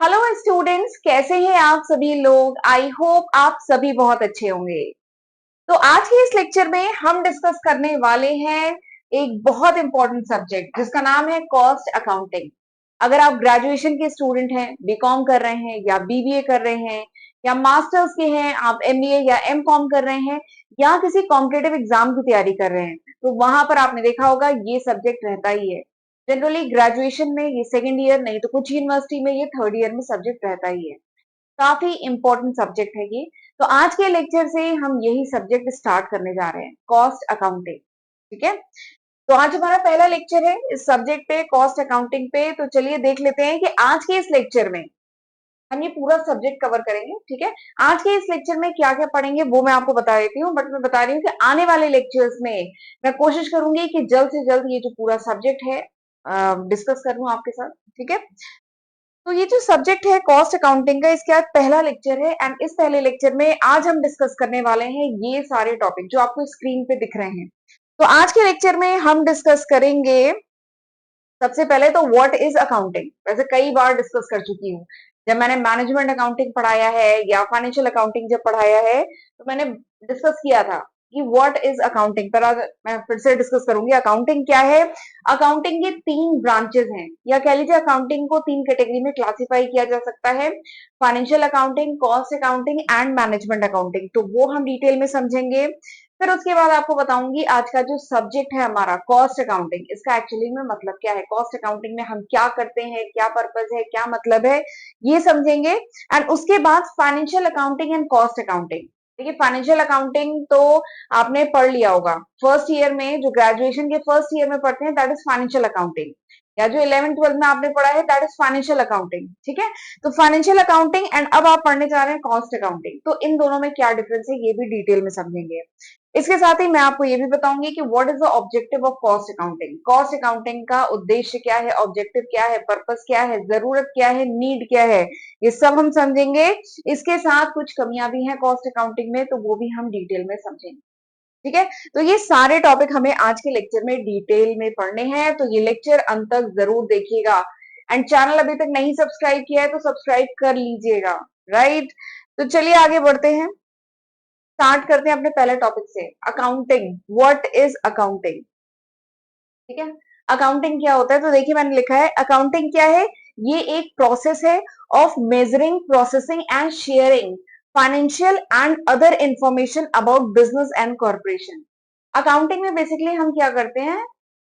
Hello students, कैसे हैं आप सभी लोग। आई होप आप सभी बहुत अच्छे होंगे। तो आज के इस लेक्चर में हम डिस्कस करने वाले हैं एक बहुत इंपॉर्टेंट सब्जेक्ट जिसका नाम है कॉस्ट अकाउंटिंग। अगर आप ग्रेजुएशन के स्टूडेंट हैं, बीकॉम कर रहे हैं या बीबीए कर रहे हैं या मास्टर्स के हैं, आप एमबीए या एमकॉम कर रहे हैं या किसी कॉम्पिटेटिव एग्जाम की तैयारी कर रहे हैं, तो वहां पर आपने देखा होगा ये सब्जेक्ट रहता ही है। जनरली ग्रेजुएशन में ये सेकेंड ईयर, नहीं तो कुछ यूनिवर्सिटी में ये थर्ड ईयर में सब्जेक्ट रहता ही है। काफी इंपॉर्टेंट सब्जेक्ट है ये। तो आज के लेक्चर से हम यही सब्जेक्ट स्टार्ट करने जा रहे हैं, कॉस्ट अकाउंटिंग। ठीक है, तो आज हमारा पहला लेक्चर है इस सब्जेक्ट पे, कॉस्ट अकाउंटिंग पे। तो चलिए देख लेते हैं कि आज के इस लेक्चर में हम ये पूरा सब्जेक्ट कवर करेंगे। ठीक है, आज के इस लेक्चर में क्या क्या पढ़ेंगे वो मैं आपको बता देती हूँ, बट मैं बता रही हूँ कि आने वाले लेक्चर्स में मैं कोशिश करूंगी कि जल्द से जल्द ये जो पूरा सब्जेक्ट है डिस्कस कर लूं आपके साथ। ठीक है, तो ये जो सब्जेक्ट है कॉस्ट अकाउंटिंग का, इसके आज पहला लेक्चर है एंड इस पहले लेक्चर में आज हम डिस्कस करने वाले हैं ये सारे टॉपिक जो आपको स्क्रीन पे दिख रहे हैं। तो आज के लेक्चर में हम डिस्कस करेंगे सबसे पहले तो व्हाट इज अकाउंटिंग। वैसे कई बार डिस्कस कर चुकी हूँ, जब मैंने मैनेजमेंट अकाउंटिंग पढ़ाया है या फाइनेंशियल अकाउंटिंग जब पढ़ाया है तो मैंने डिस्कस किया था कि व्हाट इज अकाउंटिंग। पर आज मैं फिर से डिस्कस करूंगी अकाउंटिंग क्या है। अकाउंटिंग के तीन ब्रांचेस हैं, या कह लीजिए अकाउंटिंग को तीन कैटेगरी में क्लासिफाई किया जा सकता है, financial accounting, cost accounting and management accounting. तो वो हम डिटेल में समझेंगे। फिर उसके बाद आपको बताऊंगी आज का जो सब्जेक्ट है हमारा कॉस्ट अकाउंटिंग, इसका एक्चुअली में मतलब क्या है, कॉस्ट अकाउंटिंग में हम क्या करते हैं, क्या पर्पज है, क्या मतलब है, ये समझेंगे। एंड उसके बाद financial accounting and cost accounting. देखिए फाइनेंशियल अकाउंटिंग तो आपने पढ़ लिया होगा फर्स्ट ईयर में, जो ग्रेजुएशन के फर्स्ट ईयर में पढ़ते हैं दैट इज फाइनेंशियल अकाउंटिंग, या जो 11th 12th में आपने पढ़ा है दैट इज फाइनेंशियल अकाउंटिंग। ठीक है, तो फाइनेंशियल अकाउंटिंग एंड अब आप पढ़ने जा रहे हैं कॉस्ट अकाउंटिंग। तो इन दोनों में क्या डिफरेंस है ये भी डिटेल में समझेंगे। इसके साथ ही मैं आपको ये भी बताऊंगी कि what is the objective of cost accounting. Cost accounting का उद्देश्य क्या है, ऑब्जेक्टिव क्या है, पर्पस क्या है, जरूरत क्या है, नीड क्या है, ये सब हम समझेंगे। इसके साथ कुछ कमियां भी हैं कॉस्ट अकाउंटिंग में, तो वो भी हम डिटेल में समझेंगे। ठीक है, तो ये सारे टॉपिक हमें आज के लेक्चर में डिटेल में पढ़ने हैं, तो ये लेक्चर अंत तक जरूर देखिएगा। एंड चैनल अभी तक नहीं सब्सक्राइब किया है तो सब्सक्राइब कर लीजिएगा। राइट, तो चलिए आगे बढ़ते हैं, स्टार्ट करते हैं अपने पहले टॉपिक से, अकाउंटिंग। What is accounting. ठीक है, अकाउंटिंग क्या होता है, तो देखिए मैंने लिखा है अकाउंटिंग क्या है। ये एक प्रोसेस है of measuring, processing and sharing financial and other information about business and corporation. Accounting में बेसिकली हम क्या करते हैं,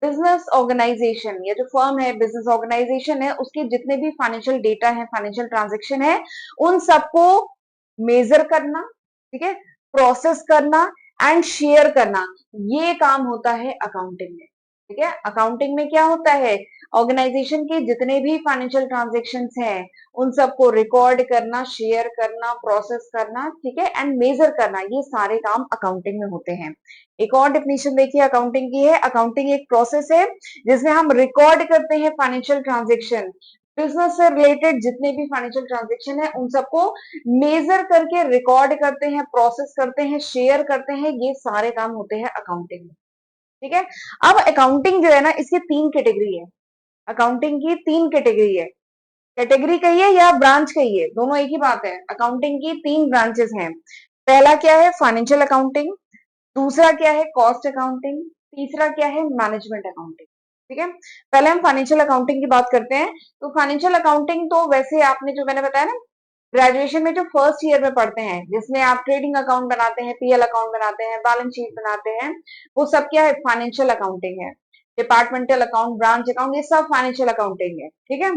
बिजनेस ऑर्गेनाइजेशन या जो फर्म है, बिजनेस ऑर्गेनाइजेशन है, उसके जितने भी फाइनेंशियल डेटा है, फाइनेंशियल ट्रांजेक्शन है, उन सबको मेजर करना, ठीक है, प्रोसेस करना एंड शेयर करना, ये काम होता है अकाउंटिंग में। ठीक है, अकाउंटिंग में क्या होता है, ऑर्गेनाइजेशन के जितने भी फाइनेंशियल ट्रांजेक्शन्स हैं उन सबको रिकॉर्ड करना, शेयर करना, प्रोसेस करना, ठीक है, एंड मेजर करना, ये सारे काम अकाउंटिंग में होते हैं। एक और डेफिनेशन देखिए अकाउंटिंग की है, अकाउंटिंग एक प्रोसेस है जिसमें हम रिकॉर्ड करते हैं फाइनेंशियल ट्रांजेक्शन, बिजनेस से रिलेटेड जितने भी फाइनेंशियल ट्रांजेक्शन है उन सबको मेजर करके रिकॉर्ड करते हैं, प्रोसेस करते हैं, शेयर करते हैं, ये सारे काम होते हैं अकाउंटिंग में। ठीक है, अब अकाउंटिंग जो है ना, इसकी तीन कैटेगरी है। अकाउंटिंग की तीन कैटेगरी है, कैटेगरी कहिए या ब्रांच कहिए, दोनों एक ही बात है। अकाउंटिंग की तीन ब्रांचेस हैं। पहला क्या है, फाइनेंशियल अकाउंटिंग, दूसरा क्या है, कॉस्ट अकाउंटिंग, तीसरा क्या है, मैनेजमेंट अकाउंटिंग। ठीक है, पहले हम फाइनेंशियल अकाउंटिंग की बात करते हैं। तो फाइनेंशियल अकाउंटिंग तो वैसे आपने जो मैंने बताया ना, ग्रेजुएशन में जो फर्स्ट ईयर में पढ़ते हैं, जिसमें आप ट्रेडिंग अकाउंट बनाते हैं, पीएल अकाउंट बनाते हैं, बैलेंस शीट बनाते हैं, वो सब क्या है, फाइनेंशियल अकाउंटिंग है। डिपार्टमेंटल अकाउंट, ब्रांच अकाउंट, ये सब फाइनेंशियल अकाउंटिंग है। ठीक है,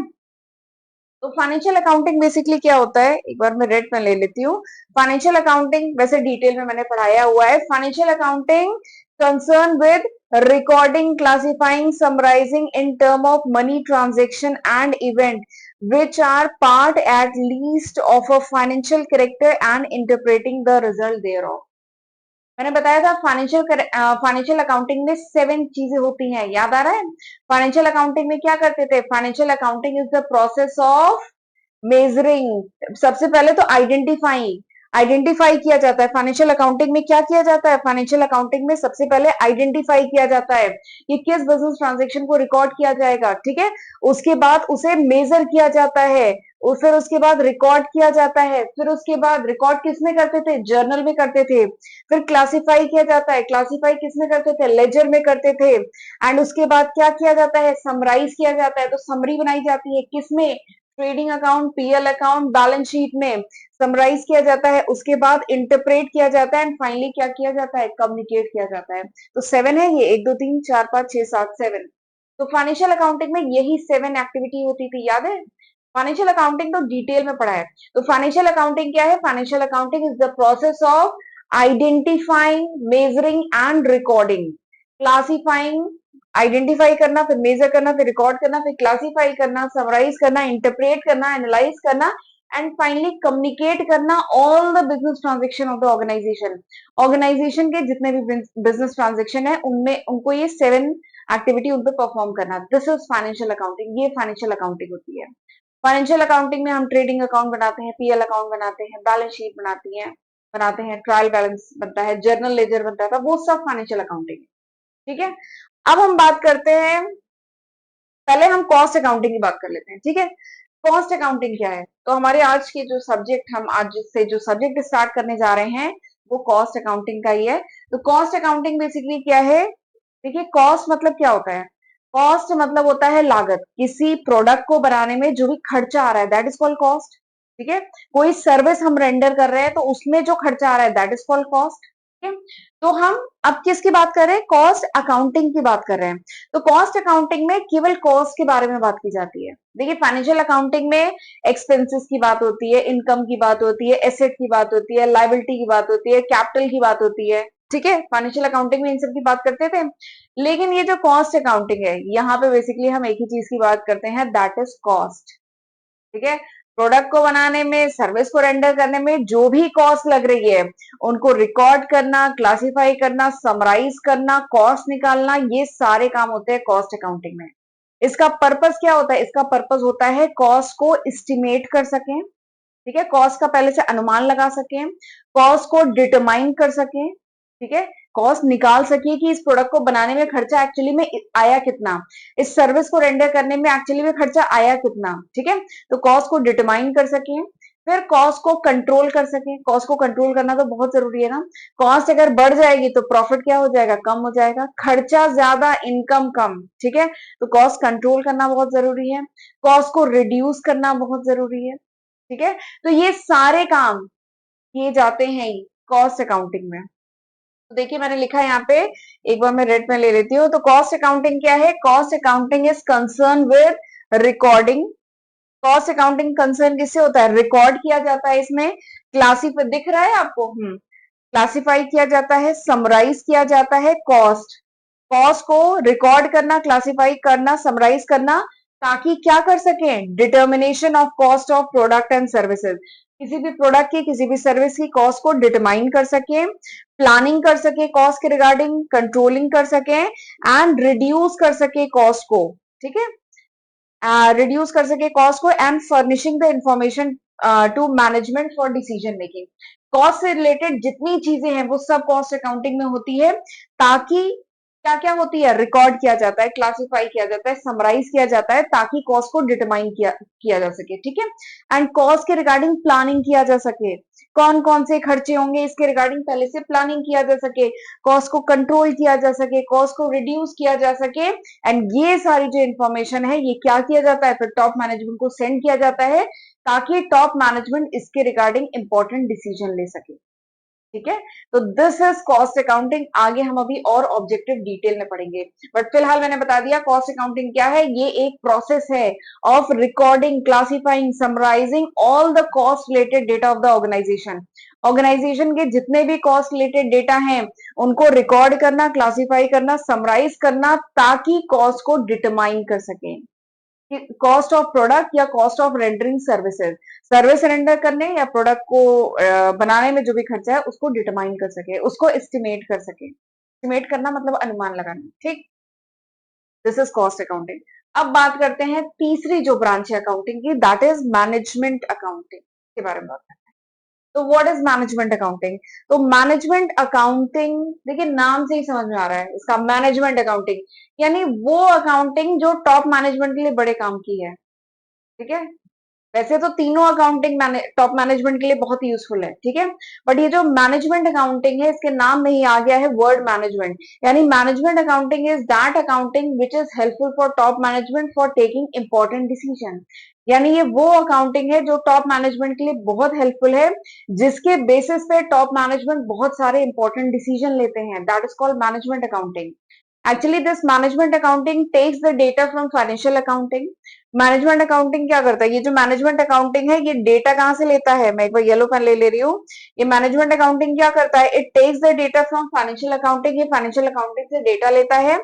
तो फाइनेंशियल अकाउंटिंग बेसिकली क्या होता है, एक बार मैं रेड में ले लेती हूँ। फाइनेंशियल अकाउंटिंग वैसे डिटेल में मैंने पढ़ाया हुआ है। Financial accounting concern with recording, classifying, summarising in term of money transaction and event which are part at least of a financial character and interpreting the result thereof। मैंने बताया था financial accounting में 7 चीजें होती हैं, याद आ रहा है। फाइनेंशियल अकाउंटिंग में क्या करते थे, financial accounting is the process of measuring, सबसे पहले तो आइडेंटिफाइंग, आइडेंटिफाई किया जाता है। फाइनेंशियल अकाउंटिंग में क्या किया जाता है? फाइनेंशियल अकाउंटिंग में सबसे पहले आइडेंटिफाई किया जाता है कि किस बिजनेस ट्रांजेक्शन को रिकॉर्ड किया जाएगा, ठीक है। उसके बाद उसे मेजर किया जाता है, और फिर उसके बाद रिकॉर्ड किया जाता है, फिर उसके बाद रिकॉर्ड किसमें करते थे? जर्नल में करते थे। फिर क्लासिफाई किया जाता है, क्लासिफाई किसमें करते थे? लेजर में करते थे। एंड उसके बाद क्या किया जाता है? समराइज किया जाता है। तो समरी बनाई जाती है किसमें? Trading account, PL account, balance sheet में समराइज किया जाता है। उसके बाद इंटरप्रेट किया जाता है एंड फाइनली क्या किया जाता है? कम्युनिकेट किया जाता है। तो 7 है ये, 1 2 3 4 5 6 7 7। तो फाइनेंशियल अकाउंटिंग में यही 7 एक्टिविटी होती थी, याद है? फाइनेंशियल अकाउंटिंग तो डिटेल में पढ़ा है। तो फाइनेंशियल अकाउंटिंग क्या है? Financial accounting is the process of identifying, measuring and recording. Classifying, identify करना, फिर मेजर करना, फिर रिकॉर्ड करना, फिर क्लासिफाई करना, समराइज करना, इंटरप्रेट करना, एनालाइज करना एंड फाइनली कम्युनिकेट करना all the business transaction of the organisation. Organisation के जितने भी बिजनेस ट्रांजेक्शन है उनमें उनको ये 7 एक्टिविटी उन पे परफॉर्म करना। दिस इज फाइनेंशियल अकाउंटिंग, ये फाइनेंशियल अकाउंटिंग होती है। फाइनेंशियल अकाउंटिंग में हम ट्रेडिंग अकाउंट बनाते हैं, पीएल अकाउंट बनाते हैं, बैलेंस शीट बनाते हैं, ट्रायल बैलेंस बनता है, जर्नल लेजर बनता था, वो सब फाइनेंशियल अकाउंटिंग है, ठीक है। अब हम बात करते हैं, पहले हम कॉस्ट अकाउंटिंग की बात कर लेते हैं, ठीक है। कॉस्ट अकाउंटिंग क्या है? तो हमारे आज की जो सब्जेक्ट, हम आज से जो सब्जेक्ट स्टार्ट करने जा रहे हैं वो कॉस्ट अकाउंटिंग का ही है। तो कॉस्ट अकाउंटिंग बेसिकली क्या है? देखिए, कॉस्ट मतलब क्या होता है? कॉस्ट मतलब होता है लागत। किसी प्रोडक्ट को बनाने में जो भी खर्चा आ रहा है दैट इज कॉल्ड कॉस्ट, ठीक है। कोई सर्विस हम रेंडर कर रहे हैं तो उसमें जो खर्चा आ रहा है दैट इज कॉल्ड कॉस्ट, ठीक है। तो हम अब किसकी बात कर रहे हैं? कॉस्ट अकाउंटिंग की बात कर रहे हैं। तो कॉस्ट अकाउंटिंग में केवल कॉस्ट के बारे में बात की जाती है। देखिए, फाइनेंशियल अकाउंटिंग में एक्सपेंसेस की बात होती है, इनकम की बात होती है, एसेट की बात होती है, लायबिलिटी की बात होती है, कैपिटल की बात होती है, ठीक है। फाइनेंशियल अकाउंटिंग में इन सब की बात करते थे। लेकिन ये जो कॉस्ट अकाउंटिंग है, यहाँ पे बेसिकली हम एक ही चीज की बात करते हैं, दैट इज कॉस्ट, ठीक है। प्रोडक्ट को बनाने में, सर्विस को रेंडर करने में जो भी कॉस्ट लग रही है उनको रिकॉर्ड करना, क्लासिफाई करना, समराइज करना, कॉस्ट निकालना, ये सारे काम होते हैं कॉस्ट अकाउंटिंग में। इसका पर्पस क्या होता है? इसका पर्पस होता है कॉस्ट को एस्टिमेट कर सकें, ठीक है। कॉस्ट का पहले से अनुमान लगा सकें, कॉस्ट को डिटरमाइन कर सकें, ठीक है। कॉस्ट निकाल सकिए कि इस प्रोडक्ट को बनाने में खर्चा एक्चुअली में आया कितना, इस सर्विस को रेंडर करने में एक्चुअली में खर्चा आया कितना, ठीक है। तो कॉस्ट को डिटरमाइन कर सकें, फिर कॉस्ट को कंट्रोल कर सकें। कॉस्ट को कंट्रोल करना तो बहुत जरूरी है ना। कॉस्ट अगर बढ़ जाएगी तो प्रॉफिट क्या हो जाएगा? कम हो जाएगा। खर्चा ज्यादा, इनकम कम, ठीक है। तो कॉस्ट कंट्रोल करना बहुत जरूरी है, कॉस्ट को रिड्यूस करना बहुत जरूरी है, ठीक है। तो ये सारे काम किए जाते हैं कॉस्ट अकाउंटिंग में। तो देखिए, मैंने लिखा है यहाँ पे, एक बार मैं रेड में ले लेती हूँ। तो कॉस्ट अकाउंटिंग क्या है? Cost accounting is concern with recording. Cost accounting concern किससे होता है? रिकॉर्ड किया जाता है इसमें। क्लासिफाई दिख रहा है आपको? क्लासिफाई किया जाता है, समराइज किया जाता है कॉस्ट। कॉस्ट को रिकॉर्ड करना, क्लासिफाई करना, समराइज करना, ताकि क्या कर सकें? Determination of cost of product and services. किसी भी प्रोडक्ट की, किसी भी सर्विस की कॉस्ट को डिटरमाइन कर सकें, प्लानिंग कर सके कॉस्ट के रिगार्डिंग, कंट्रोलिंग कर सके एंड रिड्यूस कर सके कॉस्ट को, ठीक है। रिड्यूस कर सके कॉस्ट को and furnishing the information to management for decision making. Cost से रिलेटेड जितनी चीजें हैं वो सब कॉस्ट अकाउंटिंग में होती है, ताकि क्या क्या होती है? रिकॉर्ड किया जाता है, क्लासिफाई किया जाता है, समराइज किया जाता है, ताकि कॉस्ट को डिटरमाइन किया जा सके, ठीक है। एंड कॉस्ट के रिगार्डिंग प्लानिंग किया जा सके, कौन कौन से खर्चे होंगे इसके रिगार्डिंग पहले से प्लानिंग किया जा सके, कॉस्ट को कंट्रोल किया जा सके, कॉस्ट को रिड्यूस किया जा सके। एंड ये सारी जो इंफॉर्मेशन है ये क्या किया जाता है? फिर टॉप मैनेजमेंट को सेंड किया जाता है, ताकि टॉप मैनेजमेंट इसके रिगार्डिंग इंपॉर्टेंट डिसीजन ले सके, ठीक है। तो दिस इज कॉस्ट अकाउंटिंग। आगे हम अभी और ऑब्जेक्टिव डिटेल में पढ़ेंगे, बट फिलहाल मैंने बता दिया कॉस्ट अकाउंटिंग क्या है। ये एक प्रोसेस है of recording, classifying, summarising all the cost related data of the organisation. Organisation के जितने भी कॉस्ट रिलेटेड डेटा हैं उनको रिकॉर्ड करना, क्लासिफाई करना, समराइज करना, ताकि कॉस्ट को डिटरमाइन कर सकें। कॉस्ट ऑफ प्रोडक्ट या cost of rendering services, service render करने या प्रोडक्ट को बनाने में जो भी खर्चा है उसको डिटरमाइन कर सके, उसको एस्टिमेट कर सके। एस्टिमेट करना मतलब अनुमान लगाना, ठीक। This is cost accounting. अब बात करते हैं तीसरी जो ब्रांच है अकाउंटिंग की, दैट इज मैनेजमेंट अकाउंटिंग के बारे में बात करते हैं। तो व्हाट इज मैनेजमेंट अकाउंटिंग? तो मैनेजमेंट अकाउंटिंग, देखिए नाम से ही समझ में आ रहा है इसका, मैनेजमेंट अकाउंटिंग यानी वो अकाउंटिंग जो टॉप मैनेजमेंट के लिए बड़े काम की है। ठीक है, वैसे तो तीनों अकाउंटिंग टॉप मैनेजमेंट के लिए बहुत यूजफुल है, ठीक है, बट ये जो मैनेजमेंट अकाउंटिंग है इसके नाम में ही आ गया है वर्ड मैनेजमेंट, यानी management accounting is that accounting which is helpful for top management for taking important decision. यानी ये वो अकाउंटिंग है जो टॉप मैनेजमेंट के लिए बहुत हेल्पफुल है, जिसके बेसिस पे टॉप मैनेजमेंट बहुत सारे इंपॉर्टेंट डिसीजन लेते हैं, that is called management accounting. Actually, this management accounting takes the data from financial accounting. Management accounting क्या करता है? ये जो मैनेजमेंट अकाउंटिंग है ये डेटा कहां से लेता है? मैं एक बार येलो पेन ले ले रही हूँ। ये मैनेजमेंट अकाउंटिंग क्या करता है? It takes the data from financial accounting. ये फाइनेंशियल अकाउंटिंग से डेटा लेता है,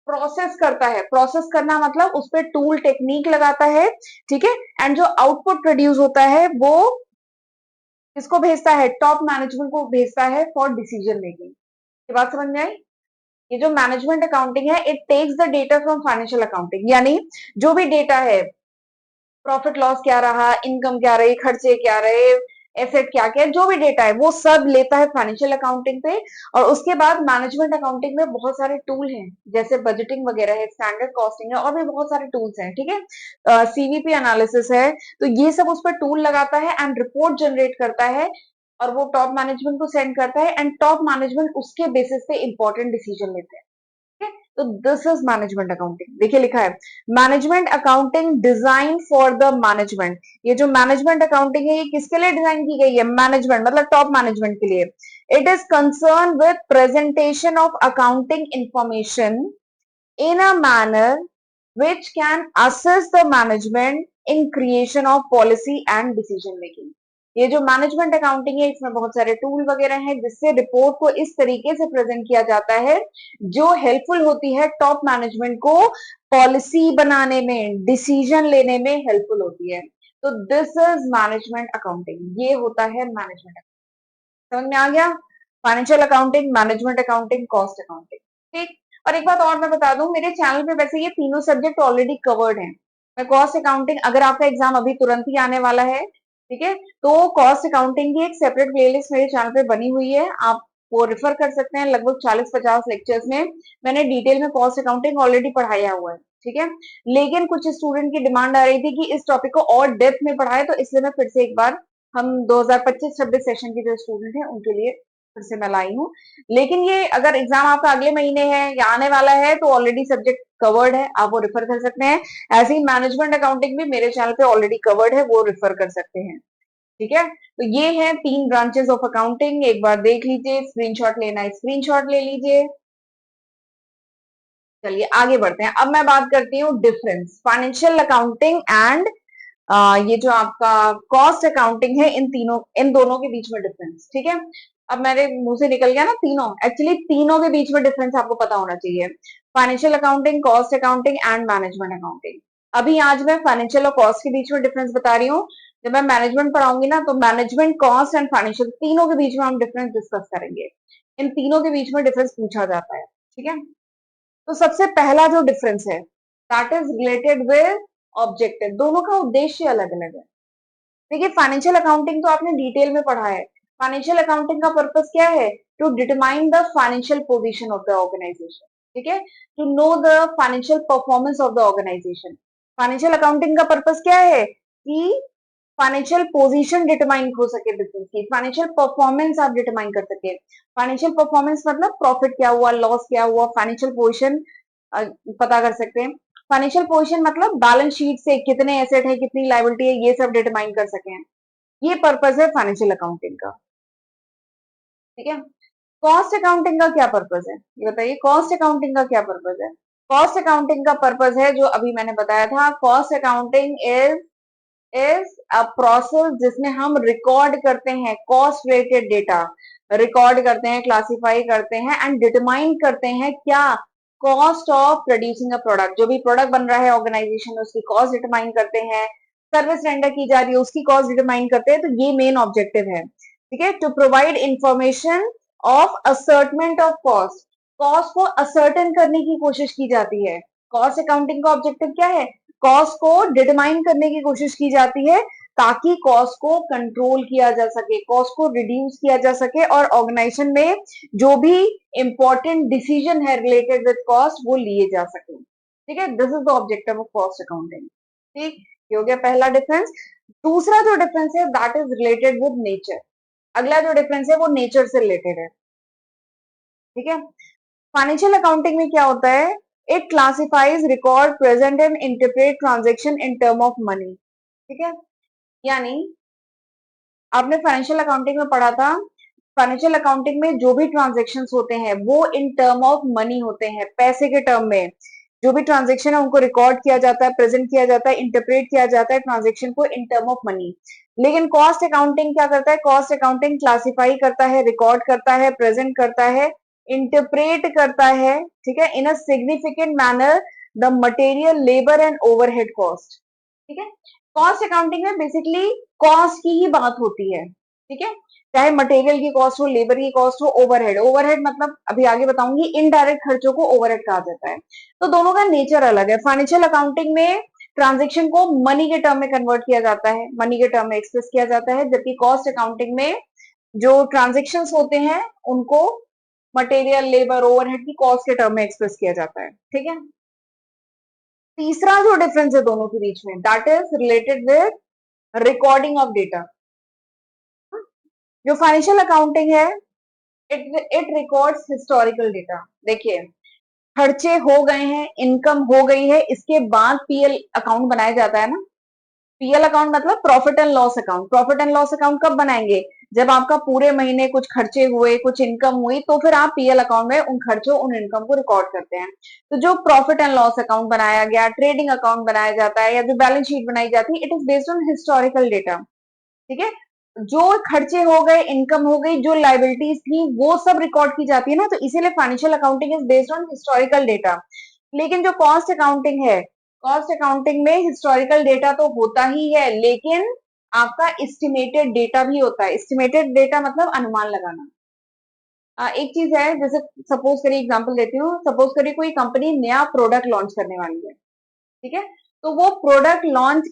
प्रोसेस करता है, प्रोसेस करना मतलब उस पर टूल टेक्निक लगाता है, ठीक है, एंड जो आउटपुट प्रोड्यूस होता है वो किसको भेजता है? टॉप मैनेजमेंट को भेजता है फॉर डिसीजन मेकिंग। ये बात समझ में आई? ये जो मैनेजमेंट अकाउंटिंग है it takes the data from financial accounting, यानी जो भी डेटा है, प्रॉफिट लॉस क्या रहा, इनकम क्या रही, खर्चे क्या रहे, एसेट क्या क्या, जो भी डेटा है वो सब लेता है फाइनेंशियल अकाउंटिंग पे। और उसके बाद मैनेजमेंट अकाउंटिंग में बहुत सारे टूल हैं, जैसे बजटिंग वगैरह है, स्टैंडर्ड कॉस्टिंग है, और भी बहुत सारे टूल्स हैं, ठीक है, सीवीपी एनालिसिस है। तो ये सब उस पर टूल लगाता है एंड रिपोर्ट जनरेट करता है, और वो टॉप मैनेजमेंट को सेंड करता है, एंड टॉप मैनेजमेंट उसके बेसिस पे इंपॉर्टेंट डिसीजन लेते हैं। तो दिस इज मैनेजमेंट अकाउंटिंग। देखिए लिखा है management accounting design for the management. ये जो मैनेजमेंट अकाउंटिंग है ये किसके लिए डिजाइन की गई है? मैनेजमेंट मतलब टॉप मैनेजमेंट के लिए। It is concern with presentation of accounting information in a manner which can assist the management in creation of policy and decision making। ये जो मैनेजमेंट अकाउंटिंग है इसमें बहुत सारे टूल वगैरह हैं जिससे रिपोर्ट को इस तरीके से प्रेजेंट किया जाता है जो हेल्पफुल होती है टॉप मैनेजमेंट को पॉलिसी बनाने में, डिसीजन लेने में हेल्पफुल होती है। तो दिस इज मैनेजमेंट अकाउंटिंग, ये होता है मैनेजमेंट। समझ में आ गया? Financial accounting, management accounting, cost accounting, ठीक। और एक बात और मैं बता दूं, मेरे चैनल पे वैसे ये तीनों सब्जेक्ट ऑलरेडी कवर्ड हैं। मैं कॉस्ट अकाउंटिंग, अगर आपका एग्जाम अभी तुरंत ही आने वाला है, ठीक है, तो कॉस्ट अकाउंटिंग की एक सेपरेट प्लेलिस्ट मेरे चैनल पे बनी हुई है, आप वो रेफर कर सकते हैं। लगभग 40-50 लेक्चर्स में मैंने डिटेल में कॉस्ट अकाउंटिंग ऑलरेडी पढ़ाया हुआ है, ठीक है। लेकिन कुछ स्टूडेंट की डिमांड आ रही थी कि इस टॉपिक को और डेप्थ में पढ़ाए, तो इसलिए मैं फिर से एक बार हम 2025-26 सेशन के जो स्टूडेंट हैं उनके लिए फिर से मैं लाई हूँ। लेकिन ये अगर एग्जाम आपका अगले महीने है या आने वाला है तो ऑलरेडी सब्जेक्ट कवर्ड है, आप वो रेफर कर सकते हैं। ऐसे ही मैनेजमेंट अकाउंटिंग भी मेरे चैनल पे ऑलरेडी कवर्ड है, वो रेफर कर सकते हैं, ठीक है। तो ये है 3 ब्रांचेस ऑफ अकाउंटिंग, एक बार देख लीजिए, स्क्रीनशॉट लेना है स्क्रीनशॉट ले लीजिए। चलिए आगे बढ़ते हैं। अब मैं बात करती हूँ डिफरेंस फाइनेंशियल अकाउंटिंग एंड ये जो आपका कॉस्ट अकाउंटिंग है, इन दोनों के बीच में डिफरेंस, ठीक है। अब मेरे मुंह से निकल गया ना तीनों, एक्चुअली तीनों के बीच में डिफरेंस आपको पता होना चाहिए। Financial accounting, cost accounting and management accounting. अभी आज मैं फाइनेंशियल और कॉस्ट के बीच में डिफरेंस बता रही हूँ। जब मैं मैनेजमेंट पढ़ाऊंगी ना तो मैनेजमेंट, कॉस्ट एंड फाइनेंशियल तीनों के बीच में हम डिफरेंस डिस्कस करेंगे। इन तीनों के बीच में डिफरेंस पूछा जाता है, ठीक है। तो सबसे पहला जो डिफरेंस है that is related with objective. दोनों का उद्देश्य अलग अलग है। देखिए फाइनेंशियल अकाउंटिंग तो आपने डिटेल में पढ़ा है। फाइनेंशियल अकाउंटिंग का पर्पस क्या है? To determine the financial position of the organisation, ठीक है, to know the financial performance of the organisation. Financial accounting का पर्पस क्या है? कि फाइनेंशियल पोजीशन डिटरमाइन हो सके बिजनेस की, फाइनेंशियल परफॉर्मेंस आप डिटरमाइन कर सके। फाइनेंशियल परफॉर्मेंस मतलब प्रॉफिट क्या हुआ, लॉस क्या हुआ, फाइनेंशियल पोजीशन पता कर सकते हैं। फाइनेंशियल पोजीशन मतलब बैलेंस शीट से कितने एसेट है, कितनी लायबिलिटी है, ये सब डिटरमाइन कर सके। ये पर्पस है फाइनेंशियल अकाउंटिंग का, ठीक है। कॉस्ट अकाउंटिंग का क्या पर्पस है ये बताइए? कॉस्ट अकाउंटिंग का क्या पर्पस है? कॉस्ट अकाउंटिंग का पर्पस है जो अभी मैंने बताया था, cost accounting is a process जिसमें हम रिकॉर्ड करते हैं कॉस्ट रिलेटेड डेटा, रिकॉर्ड करते हैं, क्लासिफाई करते हैं एंड डिटरमाइन करते हैं क्या? Cost of producing a product. जो भी प्रोडक्ट बन रहा है ऑर्गेनाइजेशन में उसकी कॉस्ट डिटरमाइन करते हैं, सर्विस रेंडर की जा रही है उसकी कॉस्ट डिटरमाइन करते हैं। तो ये मेन ऑब्जेक्टिव है, ठीक है, to provide information of ascertainment of cost. Cost को असर्टन करने की कोशिश की जाती है। कॉस्ट अकाउंटिंग का ऑब्जेक्टिव क्या है? कॉस्ट को डिटरमाइन करने की कोशिश की जाती है ताकि कॉस्ट को कंट्रोल किया जा सके, कॉस्ट को रिड्यूस किया जा सके और ऑर्गेनाइजेशन में जो भी इंपॉर्टेंट डिसीजन है रिलेटेड विद कॉस्ट वो लिए जा सके। ठीक है, this is the objective of cost accounting. ठीक, ये हो गया पहला डिफरेंस। दूसरा जो डिफरेंस है that is related with nature. अगला जो डिफरेंस है वो नेचर से रिलेटेड है। ठीक है, फाइनेंशियल अकाउंटिंग में क्या होता है, it classifies, record, present and interpret transaction in term of money. ठीक है, यानी आपने फाइनेंशियल अकाउंटिंग में पढ़ा था, फाइनेंशियल अकाउंटिंग में जो भी ट्रांजेक्शन होते हैं वो इन टर्म ऑफ मनी होते हैं, पैसे के टर्म में जो भी ट्रांजेक्शन है उनको रिकॉर्ड किया जाता है, प्रेजेंट किया जाता है, इंटरप्रेट किया जाता है ट्रांजेक्शन को इन टर्म ऑफ मनी। लेकिन कॉस्ट अकाउंटिंग क्या करता है, कॉस्ट अकाउंटिंग क्लासिफाई करता है, रिकॉर्ड करता है, प्रेजेंट करता है, इंटरप्रेट करता है, ठीक है, in a significant manner the material, labour and overhead cost. ठीक है, कॉस्ट अकाउंटिंग में बेसिकली कॉस्ट की ही बात होती है। ठीक है, चाहे मटेरियल की कॉस्ट हो, लेबर की कॉस्ट हो, ओवरहेड, ओवरहेड मतलब अभी आगे बताऊंगी, इनडायरेक्ट खर्चों को ओवरहेड कहा जाता है। तो दोनों का नेचर अलग है। फाइनेंशियल अकाउंटिंग में ट्रांजेक्शन को मनी के टर्म में कन्वर्ट किया जाता है, मनी के टर्म में एक्सप्रेस किया जाता है, जबकि कॉस्ट अकाउंटिंग में जो ट्रांजेक्शन होते हैं उनको मटेरियल, लेबर, ओवरहेड की कॉस्ट के टर्म में एक्सप्रेस किया जाता है। ठीक है, तीसरा जो डिफरेंस है दोनों के बीच में that is related with recording of data. जो फाइनेंशियल अकाउंटिंग है इट रिकॉर्ड्स हिस्टोरिकल डेटा। देखिए, खर्चे हो गए हैं, इनकम हो गई है, इसके बाद पीएल अकाउंट बनाया जाता है ना। पीएल अकाउंट मतलब profit and loss account. Profit and loss account कब बनाएंगे, जब आपका पूरे महीने कुछ खर्चे हुए, कुछ इनकम हुई, तो फिर आप पीएल अकाउंट में उन खर्चों, उन इनकम को रिकॉर्ड करते हैं। तो जो प्रॉफिट एंड लॉस अकाउंट बनाया गया, ट्रेडिंग अकाउंट बनाया जाता है, या जो बैलेंस शीट बनाई जाती है, it is based on historical data. ठीक है, जो खर्चे हो गए, इनकम हो गई, जो लाइबिलिटीज थी वो सब रिकॉर्ड की जाती है ना, तो इसीलिए financial accounting is based on historical data. लेकिन जो कॉस्ट अकाउंटिंग है, कॉस्ट अकाउंटिंग में हिस्टोरिकल डेटा तो होता ही है, लेकिन आपका एस्टिमेटेड डेटा भी होता है। एस्टिमेटेड डेटा मतलब अनुमान लगाना। एक चीज है, जैसे सपोज करिए, एग्जांपल देती हूँ, सपोज करिए कोई कंपनी नया प्रोडक्ट लॉन्च करने वाली है। ठीक है, तो वो प्रोडक्ट लॉन्च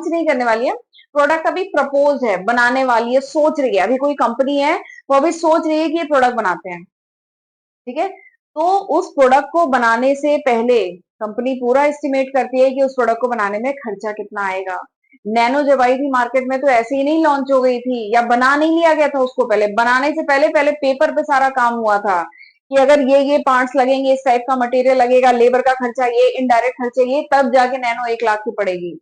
नहीं करने वाली है, प्रोडक्ट अभी प्रपोज है, बनाने वाली है, सोच रही है, अभी कोई कंपनी है वो अभी सोच रही है कि ये प्रोडक्ट बनाते हैं। ठीक है, तो उस प्रोडक्ट को बनाने से पहले कंपनी पूरा एस्टिमेट करती है कि उस प्रोडक्ट को बनाने में खर्चा कितना आएगा। नैनो जब आई थी मार्केट में तो ऐसे ही नहीं लॉन्च हो गई थी, या बना नहीं लिया गया था उसको, पहले बनाने से पहले पहले पेपर पे सारा काम हुआ था कि अगर ये पार्ट्स लगेंगे, इस टाइप का मटेरियल लगेगा, लेबर का खर्चा ये, इनडायरेक्ट खर्चे ये, तब जाके नैनो 1 लाख की पड़ेगी।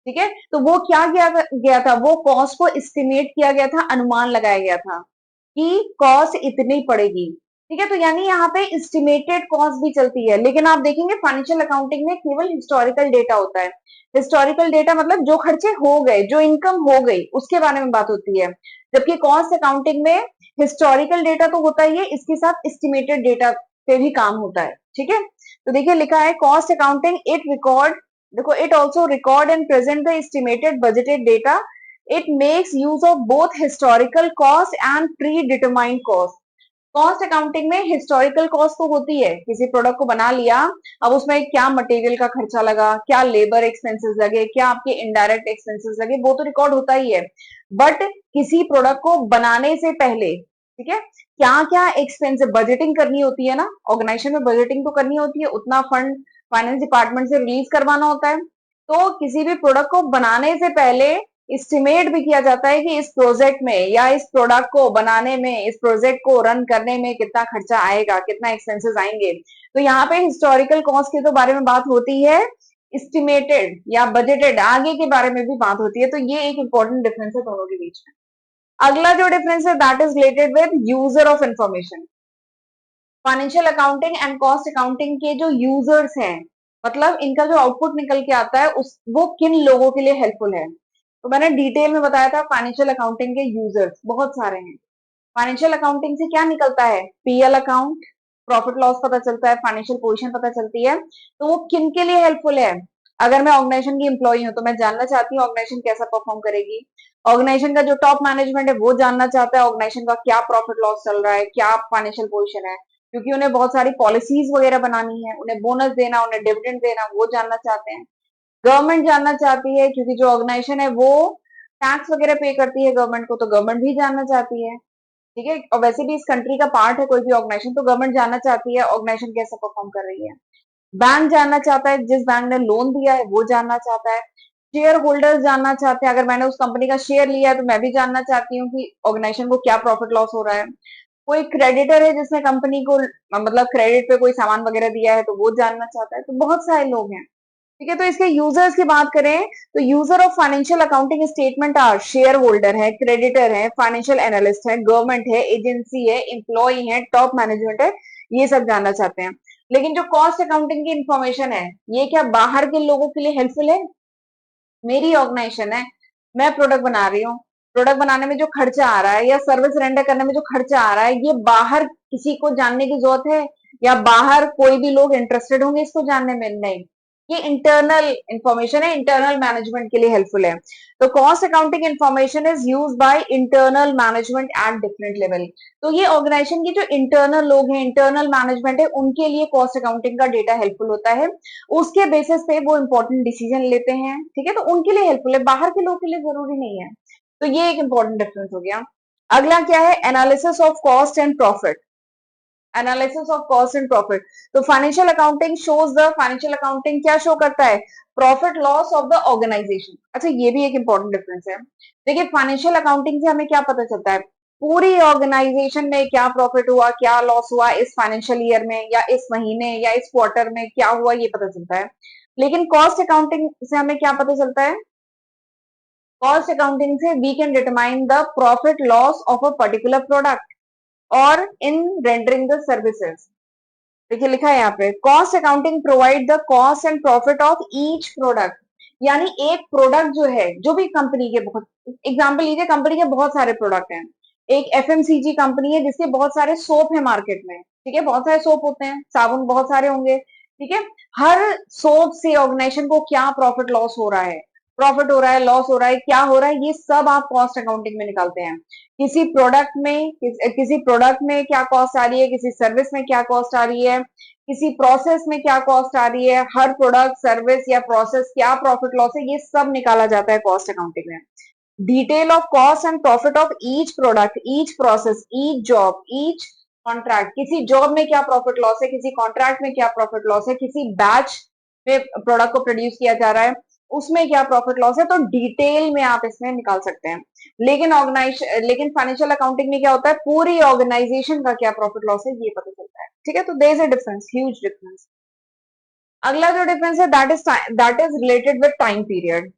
ठीक है, तो वो क्या किया गया था, वो कॉस्ट को एस्टिमेट किया गया था, अनुमान लगाया गया था कि कॉस्ट इतनी पड़ेगी। ठीक है, तो यानी यहाँ पे एस्टिमेटेड कॉस्ट भी चलती है। लेकिन आप देखेंगे फाइनेंशियल अकाउंटिंग में केवल हिस्टोरिकल डेटा होता है। हिस्टोरिकल डेटा मतलब जो खर्चे हो गए, जो इनकम हो गई, उसके बारे में बात होती है। जबकि कॉस्ट अकाउंटिंग में हिस्टोरिकल डेटा तो होता ही है, इसके साथ एस्टिमेटेड डेटा पे भी काम होता है। ठीक है, तो देखिए लिखा है कॉस्ट अकाउंटिंग इट रिकॉर्ड, देखो, it also record and present the estimated budgeted data. It makes use of both historical cost and pre determined cost. Cost accounting में हिस्टोरिकल कॉस्ट तो होती है, किसी प्रोडक्ट को बना लिया, अब उसमें क्या मटेरियल का खर्चा लगा, क्या लेबर एक्सपेंसेस लगे, क्या आपके इनडायरेक्ट एक्सपेंसेस लगे, वो तो रिकॉर्ड होता ही है। बट किसी प्रोडक्ट को बनाने से पहले, ठीक है, क्या क्या एक्सपेंस बजटिंग करनी होती है ना, ऑर्गेनाइजेशन में बजटिंग तो करनी होती है, उतना फंड फाइनेंस डिपार्टमेंट से रिलीज करवाना होता है। तो किसी भी प्रोडक्ट को बनाने से पहले एस्टिमेट भी किया जाता है कि इस प्रोजेक्ट में या इस प्रोडक्ट को बनाने में, इस प्रोजेक्ट को रन करने में कितना खर्चा आएगा, कितना एक्सपेंसेस आएंगे। तो यहाँ पे हिस्टोरिकल कॉस्ट के तो बारे में बात होती है, एस्टिमेटेड या बजटेड आगे के बारे में भी बात होती है। तो ये एक इंपॉर्टेंट डिफरेंस है दोनों के बीच में। अगला जो डिफरेंस है that is related with user of information. Financial accounting and cost accounting के जो यूजर्स हैं, मतलब इनका जो आउटपुट निकल के आता है उस वो किन लोगों के लिए हेल्पफुल है। तो मैंने डिटेल में बताया था, फाइनेंशियल अकाउंटिंग के यूजर्स बहुत सारे हैं। फाइनेंशियल अकाउंटिंग से क्या निकलता है, पीएल अकाउंट, प्रॉफिट लॉस पता चलता है, फाइनेंशियल पोजीशन पता चलती है। तो वो किन के लिए हेल्पफुल है, अगर मैं ऑर्गेनाइजेशन की एम्प्लॉई हूं तो मैं जानना चाहती हूँ ऑर्गेनाइजेशन कैसा परफॉर्म करेगी। ऑर्गेनाइजेशन का जो टॉप मैनेजमेंट है वो जानना चाहता है ऑर्गेनाइजेशन का क्या प्रॉफिट लॉस चल रहा है, क्या फाइनेंशियल पोजीशन है, क्योंकि उन्हें बहुत सारी पॉलिसीज वगैरह बनानी है, उन्हें बोनस देना, उन्हें डिविडेंड देना, वो जानना चाहते हैं। गवर्नमेंट जानना चाहती है क्योंकि जो ऑर्गेनाइजेशन है वो टैक्स वगैरह पे करती है गवर्नमेंट को, तो गवर्नमेंट भी जानना चाहती है। ठीक है, और वैसे भी इस कंट्री का पार्ट है कोई भी ऑर्गेनाइजेशन, तो गवर्नमेंट जानना चाहती है ऑर्गेनाइजेशन कैसे परफॉर्म कर रही है। बैंक जानना चाहता है, जिस बैंक ने लोन दिया है वो जानना चाहता है। शेयर होल्डर्स जानना चाहते हैं, अगर मैंने उस कंपनी का शेयर लिया है तो मैं भी जानना चाहती हूँ कि ऑर्गेनाइजेशन को क्या प्रॉफिट लॉस हो रहा है। कोई क्रेडिटर है जिसने कंपनी को मतलब क्रेडिट पे कोई सामान वगैरह दिया है तो वो जानना चाहता है। तो बहुत सारे लोग हैं। ठीक है, तो इसके यूजर्स की बात करें तो user of financial accounting statement are share holder है, क्रेडिटर है, फाइनेंशियल एनालिस्ट है, गवर्नमेंट है, एजेंसी है, एम्प्लॉय है, टॉप मैनेजमेंट है, ये सब जानना चाहते हैं। लेकिन जो कॉस्ट अकाउंटिंग की इंफॉर्मेशन है, ये क्या बाहर के लोगों के लिए हेल्पफुल है? मेरी ऑर्गेनाइजेशन है, मैं प्रोडक्ट बना रही हूँ, प्रोडक्ट बनाने में जो खर्चा आ रहा है या सर्विस रेंडर करने में जो खर्चा आ रहा है, ये बाहर किसी को जानने की जरूरत है या बाहर कोई भी लोग इंटरेस्टेड होंगे इसको जानने में? नहीं, ये इंटरनल इंफॉर्मेशन है, इंटरनल मैनेजमेंट के लिए हेल्पफुल है। तो cost accounting information is use by internal management at different level. तो ये ऑर्गेनाइजेशन की जो इंटरनल लोग हैं, इंटरनल मैनेजमेंट है, उनके लिए कॉस्ट अकाउंटिंग का डेटा हेल्पफुल होता है। उसके बेसिस पे वो इंपॉर्टेंट डिसीजन लेते हैं। ठीक है, तो उनके लिए हेल्पफुल है, बाहर के लोग के लिए जरूरी नहीं है। तो ये एक इंपॉर्टेंट डिफरेंस हो गया। अगला क्या है? Analysis of cost and profit. Analysis of cost and profit. तो financial accounting shows the financial accounting क्या शो करता है? Profit loss of the organisation. अच्छा, ये भी एक इंपॉर्टेंट डिफरेंस है। देखिए, फाइनेंशियल अकाउंटिंग से हमें क्या पता चलता है? पूरी ऑर्गेनाइजेशन में क्या प्रॉफिट हुआ, क्या लॉस हुआ इस फाइनेंशियल ईयर में या इस महीने या इस क्वार्टर में क्या हुआ, ये पता चलता है। लेकिन कॉस्ट अकाउंटिंग से हमें क्या पता चलता है? कॉस्ट अकाउंटिंग से we can determine the profit loss of a particular product और इन रेंडरिंग द सर्विसेज। देखिए लिखा है यहाँ पे, cost accounting provide the cost and profit of each product. यानी एक प्रोडक्ट जो है, जो भी कंपनी के, बहुत एग्जांपल लीजिए, कंपनी के बहुत सारे प्रोडक्ट हैं। एक एफएमसीजी कंपनी है जिसके बहुत सारे सोप है मार्केट में। ठीक है, बहुत सारे सोप होते हैं, साबुन बहुत सारे होंगे। ठीक है, हर सोप से ऑर्गेनाइजेशन को क्या प्रॉफिट लॉस हो रहा है, प्रॉफिट हो रहा है, लॉस हो रहा है, क्या हो रहा है, ये सब आप कॉस्ट अकाउंटिंग में निकालते हैं। किसी प्रोडक्ट में किसी प्रोडक्ट में क्या कॉस्ट आ रही है, किसी सर्विस में क्या कॉस्ट आ रही है, किसी प्रोसेस में क्या कॉस्ट आ रही है, हर प्रोडक्ट सर्विस या प्रोसेस क्या प्रॉफिट लॉस है, ये सब निकाला जाता है कॉस्ट अकाउंटिंग में। Detail of cost and profit of each product, each process, each job, each contract. किसी जॉब में क्या प्रॉफिट लॉस है, किसी कॉन्ट्रैक्ट में क्या प्रॉफिट लॉस है, किसी बैच में प्रोडक्ट को प्रोड्यूस किया जा रहा है उसमें क्या प्रॉफिट लॉस है, तो डिटेल में आप इसमें निकाल सकते हैं। लेकिन फाइनेंशियल अकाउंटिंग में क्या होता है? पूरी ऑर्गेनाइजेशन का क्या प्रॉफिट लॉस है ये पता चलता है। ठीक है, तो there is a difference, huge difference. अगला जो डिफरेंस है that is related with time period.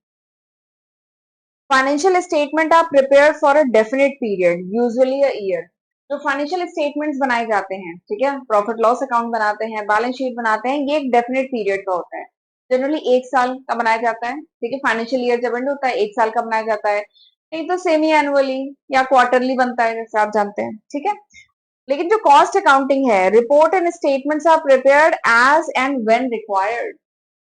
Financial statement are prepare for a definite period, usually a year. जो फाइनेंशियल स्टेटमेंट्स बनाए जाते हैं, ठीक है, प्रॉफिट लॉस अकाउंट बनाते हैं, बैलेंस शीट बनाते हैं, ये एक डेफिनेट पीरियड का होता है। जनरली 1 साल का बनाया जाता है। ठीक है, फाइनेंशियल ईयर जब एंड होता है 1 साल का बनाया जाता है। नहीं तो सेमी एनुअली या क्वार्टरली बनता है, जैसे आप जानते हैं। ठीक है, लेकिन जो कॉस्ट अकाउंटिंग है, report and statements are prepared as and when required.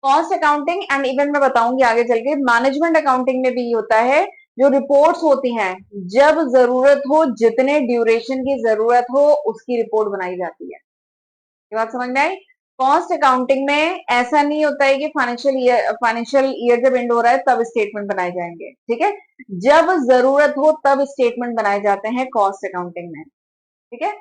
Cost accounting and even मैं बताऊंगी आगे चल के मैनेजमेंट अकाउंटिंग में भी होता है। जो रिपोर्ट्स होती हैं, जब जरूरत हो, जितने ड्यूरेशन की जरूरत हो उसकी रिपोर्ट बनाई जाती है। ये बात समझ में आई? कॉस्ट अकाउंटिंग में ऐसा नहीं होता है कि फाइनेंशियल ईयर जब एंड हो रहा है तब स्टेटमेंट बनाए जाएंगे। ठीक है, जब जरूरत हो तब स्टेटमेंट बनाए जाते हैं कॉस्ट अकाउंटिंग में। ठीक है,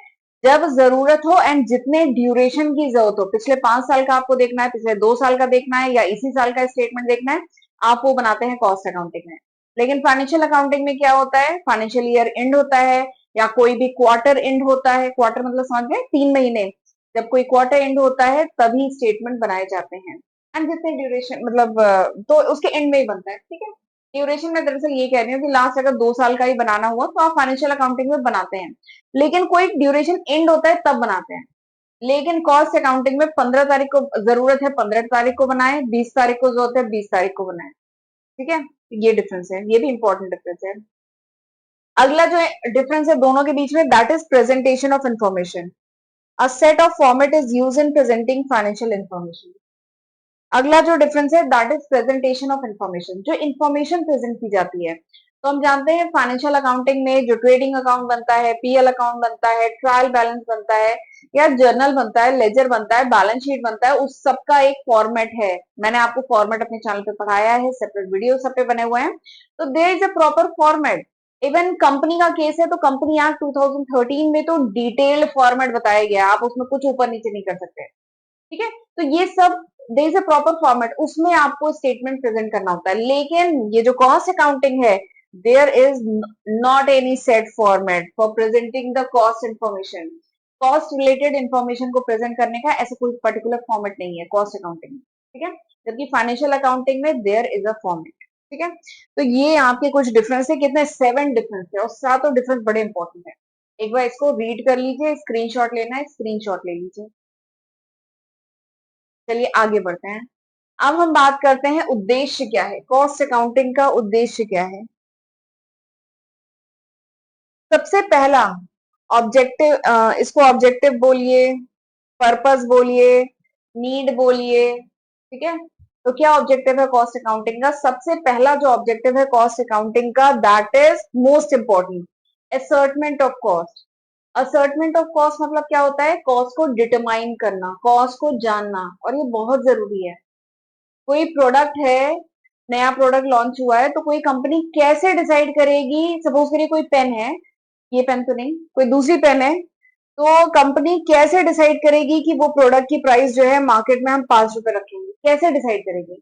जब जरूरत हो एंड जितने ड्यूरेशन की जरूरत हो, पिछले 5 साल का आपको देखना है, पिछले 2 साल का देखना है या इसी साल का स्टेटमेंट देखना है, आप वो बनाते हैं कॉस्ट अकाउंटिंग में। लेकिन फाइनेंशियल अकाउंटिंग में क्या होता है? फाइनेंशियल ईयर एंड होता है या कोई भी क्वार्टर एंड होता है, क्वार्टर मतलब समझ गए 3 महीने, जब कोई क्वार्टर एंड होता है तभी स्टेटमेंट बनाए जाते हैं। एंड जितने ड्यूरेशन मतलब तो उसके एंड में ही बनता है। ठीक है, ड्यूरेशन में दरअसल ये कह रही हूँ कि लास्ट अगर 2 साल का ही बनाना हुआ तो आप फाइनेंशियल अकाउंटिंग में बनाते हैं। लेकिन कोई ड्यूरेशन एंड होता है तब बनाते हैं। लेकिन कॉस्ट अकाउंटिंग में 15 तारीख को जरूरत है, 15 तारीख को बनाए, 20 तारीख को जरूरत है, 20 तारीख को बनाए। ठीक है, ये डिफरेंस है, ये भी इंपॉर्टेंट डिफरेंस है। अगला जो डिफरेंस है दोनों के बीच में, that is presentation of information. A set of format is use in presenting financial information. अगला जो डिफरेंस है that is presentation of information, जो इंफॉर्मेशन प्रेजेंट की जाती है। तो हम जानते हैं फाइनेंशियल अकाउंटिंग में जो ट्रेडिंग अकाउंट बनता है, पीएल अकाउंट बनता है, ट्रायल बैलेंस बनता है, या जर्नल बनता है, लेजर बनता है, बैलेंस शीट बनता है, उस सब का एक फॉर्मेट है। मैंने आपको फॉर्मेट अपने चैनल पे पढ़ाया है, सेपरेट वीडियो सब पे बने हुए हैं। तो there is a proper format. Even company का केस है तो कंपनी एक्ट 2013 में तो डिटेल्ड फॉर्मेट बताया गया, आप उसमें कुछ ऊपर नीचे नहीं कर सकते। ठीक है, तो ये सब there is a proper format, उसमें आपको स्टेटमेंट प्रेजेंट करना होता है। लेकिन ये जो कॉस्ट अकाउंटिंग है, there is not any set format for presenting the cost information. Cost related information को प्रेजेंट करने का ऐसा कोई पर्टिकुलर फॉर्मेट नहीं है कॉस्ट अकाउंटिंग में। ठीक है, जबकि फाइनेंशियल अकाउंटिंग में देयर इज अ फॉर्मेट। ठीक है, तो ये आपके कुछ डिफरेंस है, कितने 7 डिफरेंस है, और सातों डिफरेंस बड़े इंपॉर्टेंट है। एक बार इसको रीड कर लीजिए, स्क्रीनशॉट लेना है स्क्रीनशॉट ले लीजिए। चलिए आगे बढ़ते हैं। अब हम बात करते हैं उद्देश्य क्या है, कॉस्ट अकाउंटिंग का उद्देश्य क्या है। सबसे पहला ऑब्जेक्टिव, इसको ऑब्जेक्टिव बोलिए, पर्पस बोलिए, नीड बोलिए। ठीक है, तो क्या ऑब्जेक्टिव है कॉस्ट अकाउंटिंग का? सबसे पहला जो ऑब्जेक्टिव है कॉस्ट अकाउंटिंग का, that is most important, ascertainment of cost. Ascertainment of cost मतलब क्या होता है? कॉस्ट को डिटरमाइन करना, कॉस्ट को जानना, और ये बहुत जरूरी है। कोई प्रोडक्ट है, नया प्रोडक्ट लॉन्च हुआ है, तो कोई कंपनी कैसे डिसाइड करेगी? सपोज करिए कोई पेन है, ये पेन तो नहीं, कोई दूसरी पेन है, तो कंपनी कैसे डिसाइड करेगी कि वो प्रोडक्ट की प्राइस जो है मार्केट में हम 5 रुपए रखेंगे? कैसे डिसाइड करेगी?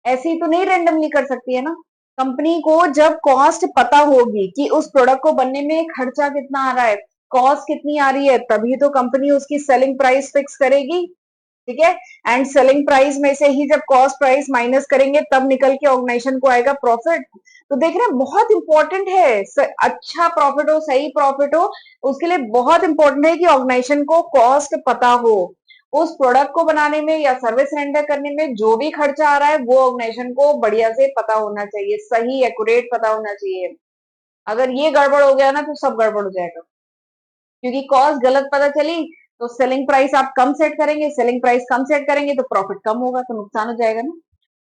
ऐसे ही तो नहीं रेंडमली कर सकती है ना। कंपनी को जब कॉस्ट पता होगी कि उस प्रोडक्ट को बनने में खर्चा कितना आ रहा है, कॉस्ट कितनी आ रही है, तभी तो कंपनी उसकी सेलिंग प्राइस फिक्स करेगी। ठीक है, एंड सेलिंग प्राइस में से ही जब कॉस्ट प्राइस माइनस करेंगे तब निकल के ऑर्गेनाइजेशन को आएगा प्रॉफिट। तो देख रहे हैं, बहुत इंपॉर्टेंट है। अच्छा प्रॉफिट हो, सही प्रॉफिट हो, उसके लिए बहुत इंपॉर्टेंट है कि ऑर्गेनाइजेशन को कॉस्ट पता हो। उस प्रोडक्ट को बनाने में या सर्विस रेंडर करने में जो भी खर्चा आ रहा है वो ऑर्गेनाइजेशन को बढ़िया से पता होना चाहिए, सही एक्यूरेट पता होना चाहिए। अगर ये गड़बड़ हो गया ना तो सब गड़बड़ हो जाएगा, क्योंकि कॉस्ट गलत पता चली तो सेलिंग प्राइस आप कम सेट करेंगे, सेलिंग प्राइस कम सेट करेंगे तो प्रॉफिट कम होगा, तो नुकसान हो जाएगा ना।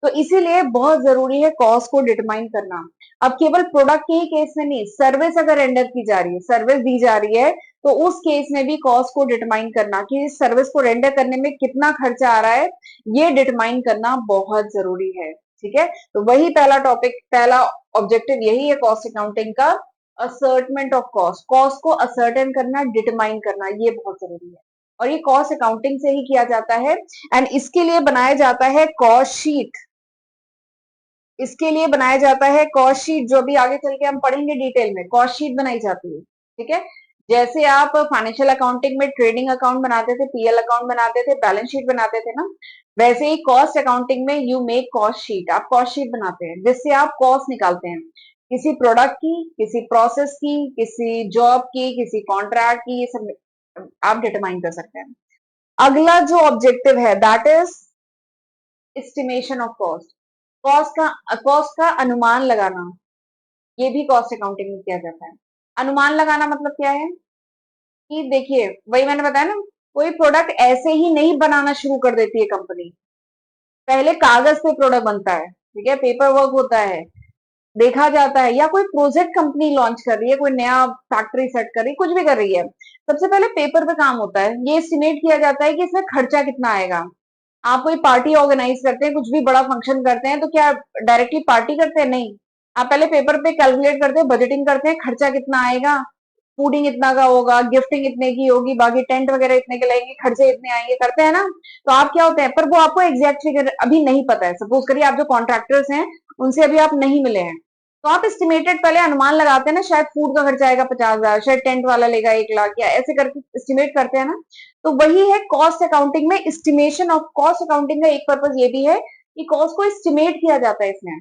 तो इसीलिए बहुत जरूरी है कॉस्ट को डिटरमाइन करना। अब केवल प्रोडक्ट के ही केस में नहीं, सर्विस अगर रेंडर की जा रही है, सर्विस दी जा रही है, तो उस केस में भी कॉस्ट को डिटरमाइन करना कि इस सर्विस को रेंडर करने में कितना खर्चा आ रहा है, ये डिटरमाइन करना बहुत जरूरी है। ठीक है, तो वही पहला टॉपिक, पहला ऑब्जेक्टिव यही है कॉस्ट अकाउंटिंग का, असर्टमेंट ऑफ कॉस्ट। कॉस्ट को असर्टेन करना, डिटरमाइन करना, ये बहुत जरूरी है, और ये कॉस्ट अकाउंटिंग से ही किया जाता है। एंड इसके लिए बनाया जाता है कॉस्ट शीट। इसके लिए बनाया जाता है कॉस्ट शीट, जो भी आगे चल के हम पढ़ेंगे डिटेल में, कॉस्ट शीट बनाई जाती है। ठीक है, जैसे आप फाइनेंशियल अकाउंटिंग में ट्रेडिंग अकाउंट बनाते थे, पीएल अकाउंट बनाते थे, बैलेंस शीट बनाते थे ना, वैसे ही कॉस्ट अकाउंटिंग में यू मेक कॉस्ट शीट। आप कॉस्ट शीट बनाते हैं जिससे आप कॉस्ट निकालते हैं, किसी प्रोडक्ट की, किसी प्रोसेस की, किसी जॉब की, किसी कॉन्ट्रैक्ट की, ये सब आप डिटरमाइन कर सकते हैं। अगला जो ऑब्जेक्टिव है that is estimation of cost. Cost का अनुमान लगाना, ये भी कॉस्ट अकाउंटिंग में किया जाता है। अनुमान लगाना मतलब क्या है कि देखिए, वही मैंने बताया ना, कोई प्रोडक्ट ऐसे ही नहीं बनाना शुरू कर देती है कंपनी। पहले कागज पे प्रोडक्ट बनता है, ठीक है, पेपर वर्क होता है, देखा जाता है, या कोई प्रोजेक्ट कंपनी लॉन्च कर रही है, कोई नया फैक्ट्री सेट कर रही है, कुछ भी कर रही है, सबसे पहले पेपर पे काम होता है, ये एस्टिमेट किया जाता है कि इसमें खर्चा कितना आएगा। आप कोई पार्टी ऑर्गेनाइज करते हैं, कुछ भी बड़ा फंक्शन करते हैं, तो क्या डायरेक्टली पार्टी करते हैं? नहीं, आप पहले पेपर पे कैलकुलेट करते हैं, बजटिंग करते हैं, खर्चा कितना आएगा, फूडिंग इतना का होगा, गिफ्टिंग इतने की होगी, बाकी टेंट वगैरह इतने के लगेंगे, खर्चे इतने आएंगे, करते हैं ना। तो आप क्या होते हैं, पर वो आपको एग्जैक्ट फिगर अभी नहीं पता है। सपोज करिए आप जो कॉन्ट्रैक्टर्स हैं उनसे अभी आप नहीं मिले हैं, तो आप एस्टिमेटेड पहले अनुमान लगाते हैं ना, शायद फूड का खर्चा आएगा 50,000, शायद टेंट वाला लेगा 1 लाख, या ऐसे करके एस्टिमेट करते हैं ना। तो वही है कॉस्ट अकाउंटिंग में एस्टिमेशन ऑफ कॉस्ट। अकाउंटिंग का एक पर्पज ये भी है कि कॉस्ट को एस्टिमेट किया जाता है। इसमें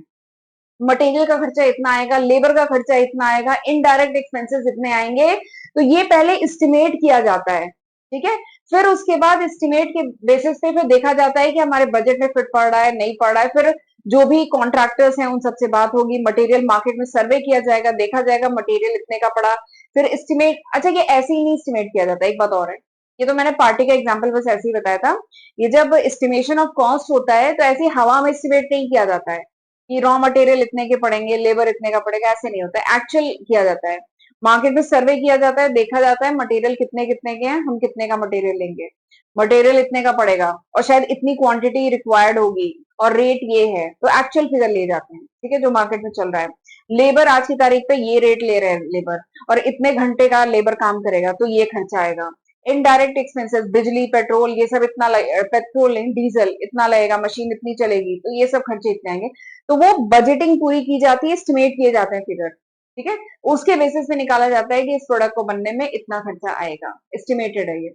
मटेरियल का खर्चा इतना आएगा, लेबर का खर्चा इतना आएगा, इनडायरेक्ट एक्सपेंसेस इतने आएंगे, तो ये पहले एस्टिमेट किया जाता है। ठीक है, फिर उसके बाद एस्टिमेट के बेसिस पे फिर देखा जाता है कि हमारे बजट में फिट पड़ रहा है, नहीं पड़ रहा है। फिर जो भी कॉन्ट्रैक्टर्स हैं उन सबसे बात होगी, मटेरियल मार्केट में सर्वे किया जाएगा, देखा जाएगा मटेरियल इतने का पड़ा, फिर एस्टिमेट। अच्छा, ये ऐसे ही नहीं एस्टिमेट किया जाता, एक बात और है, ये तो मैंने पार्टी का एग्जांपल बस ऐसे ही बताया था। ये जब एस्टिमेशन ऑफ कॉस्ट होता है तो ऐसे ही हवा में एस्टिमेट नहीं किया जाता है कि रॉ मटेरियल इतने के पड़ेंगे, लेबर इतने का पड़ेगा, ऐसे नहीं होता है, एक्चुअल किया जाता है। मार्केट में सर्वे किया जाता है, देखा जाता है मटेरियल कितने कितने के हैं, हम कितने का मटेरियल लेंगे, मटेरियल इतने का पड़ेगा और शायद इतनी क्वांटिटी रिक्वायर्ड होगी और रेट ये है, तो एक्चुअल फिगर ले जाते हैं, ठीक है, जो मार्केट में चल रहा है। लेबर आज की तारीख पे ये रेट ले रहे हैं लेबर, और इतने घंटे का लेबर काम करेगा तो ये खर्चा आएगा। इनडायरेक्ट एक्सपेंसेस, बिजली, पेट्रोल, ये सब इतना पेट्रोल नहीं, डीजल इतना लगेगा, मशीन इतनी चलेगी, तो ये सब खर्चे इतने आएंगे। तो वो बजटिंग पूरी की जाती है, एस्टिमेट किए जाते हैं फिगर, ठीक है। उसके बेसिस पे निकाला जाता है कि इस प्रोडक्ट को बनने में इतना खर्चा आएगा, एस्टिमेटेड है ये।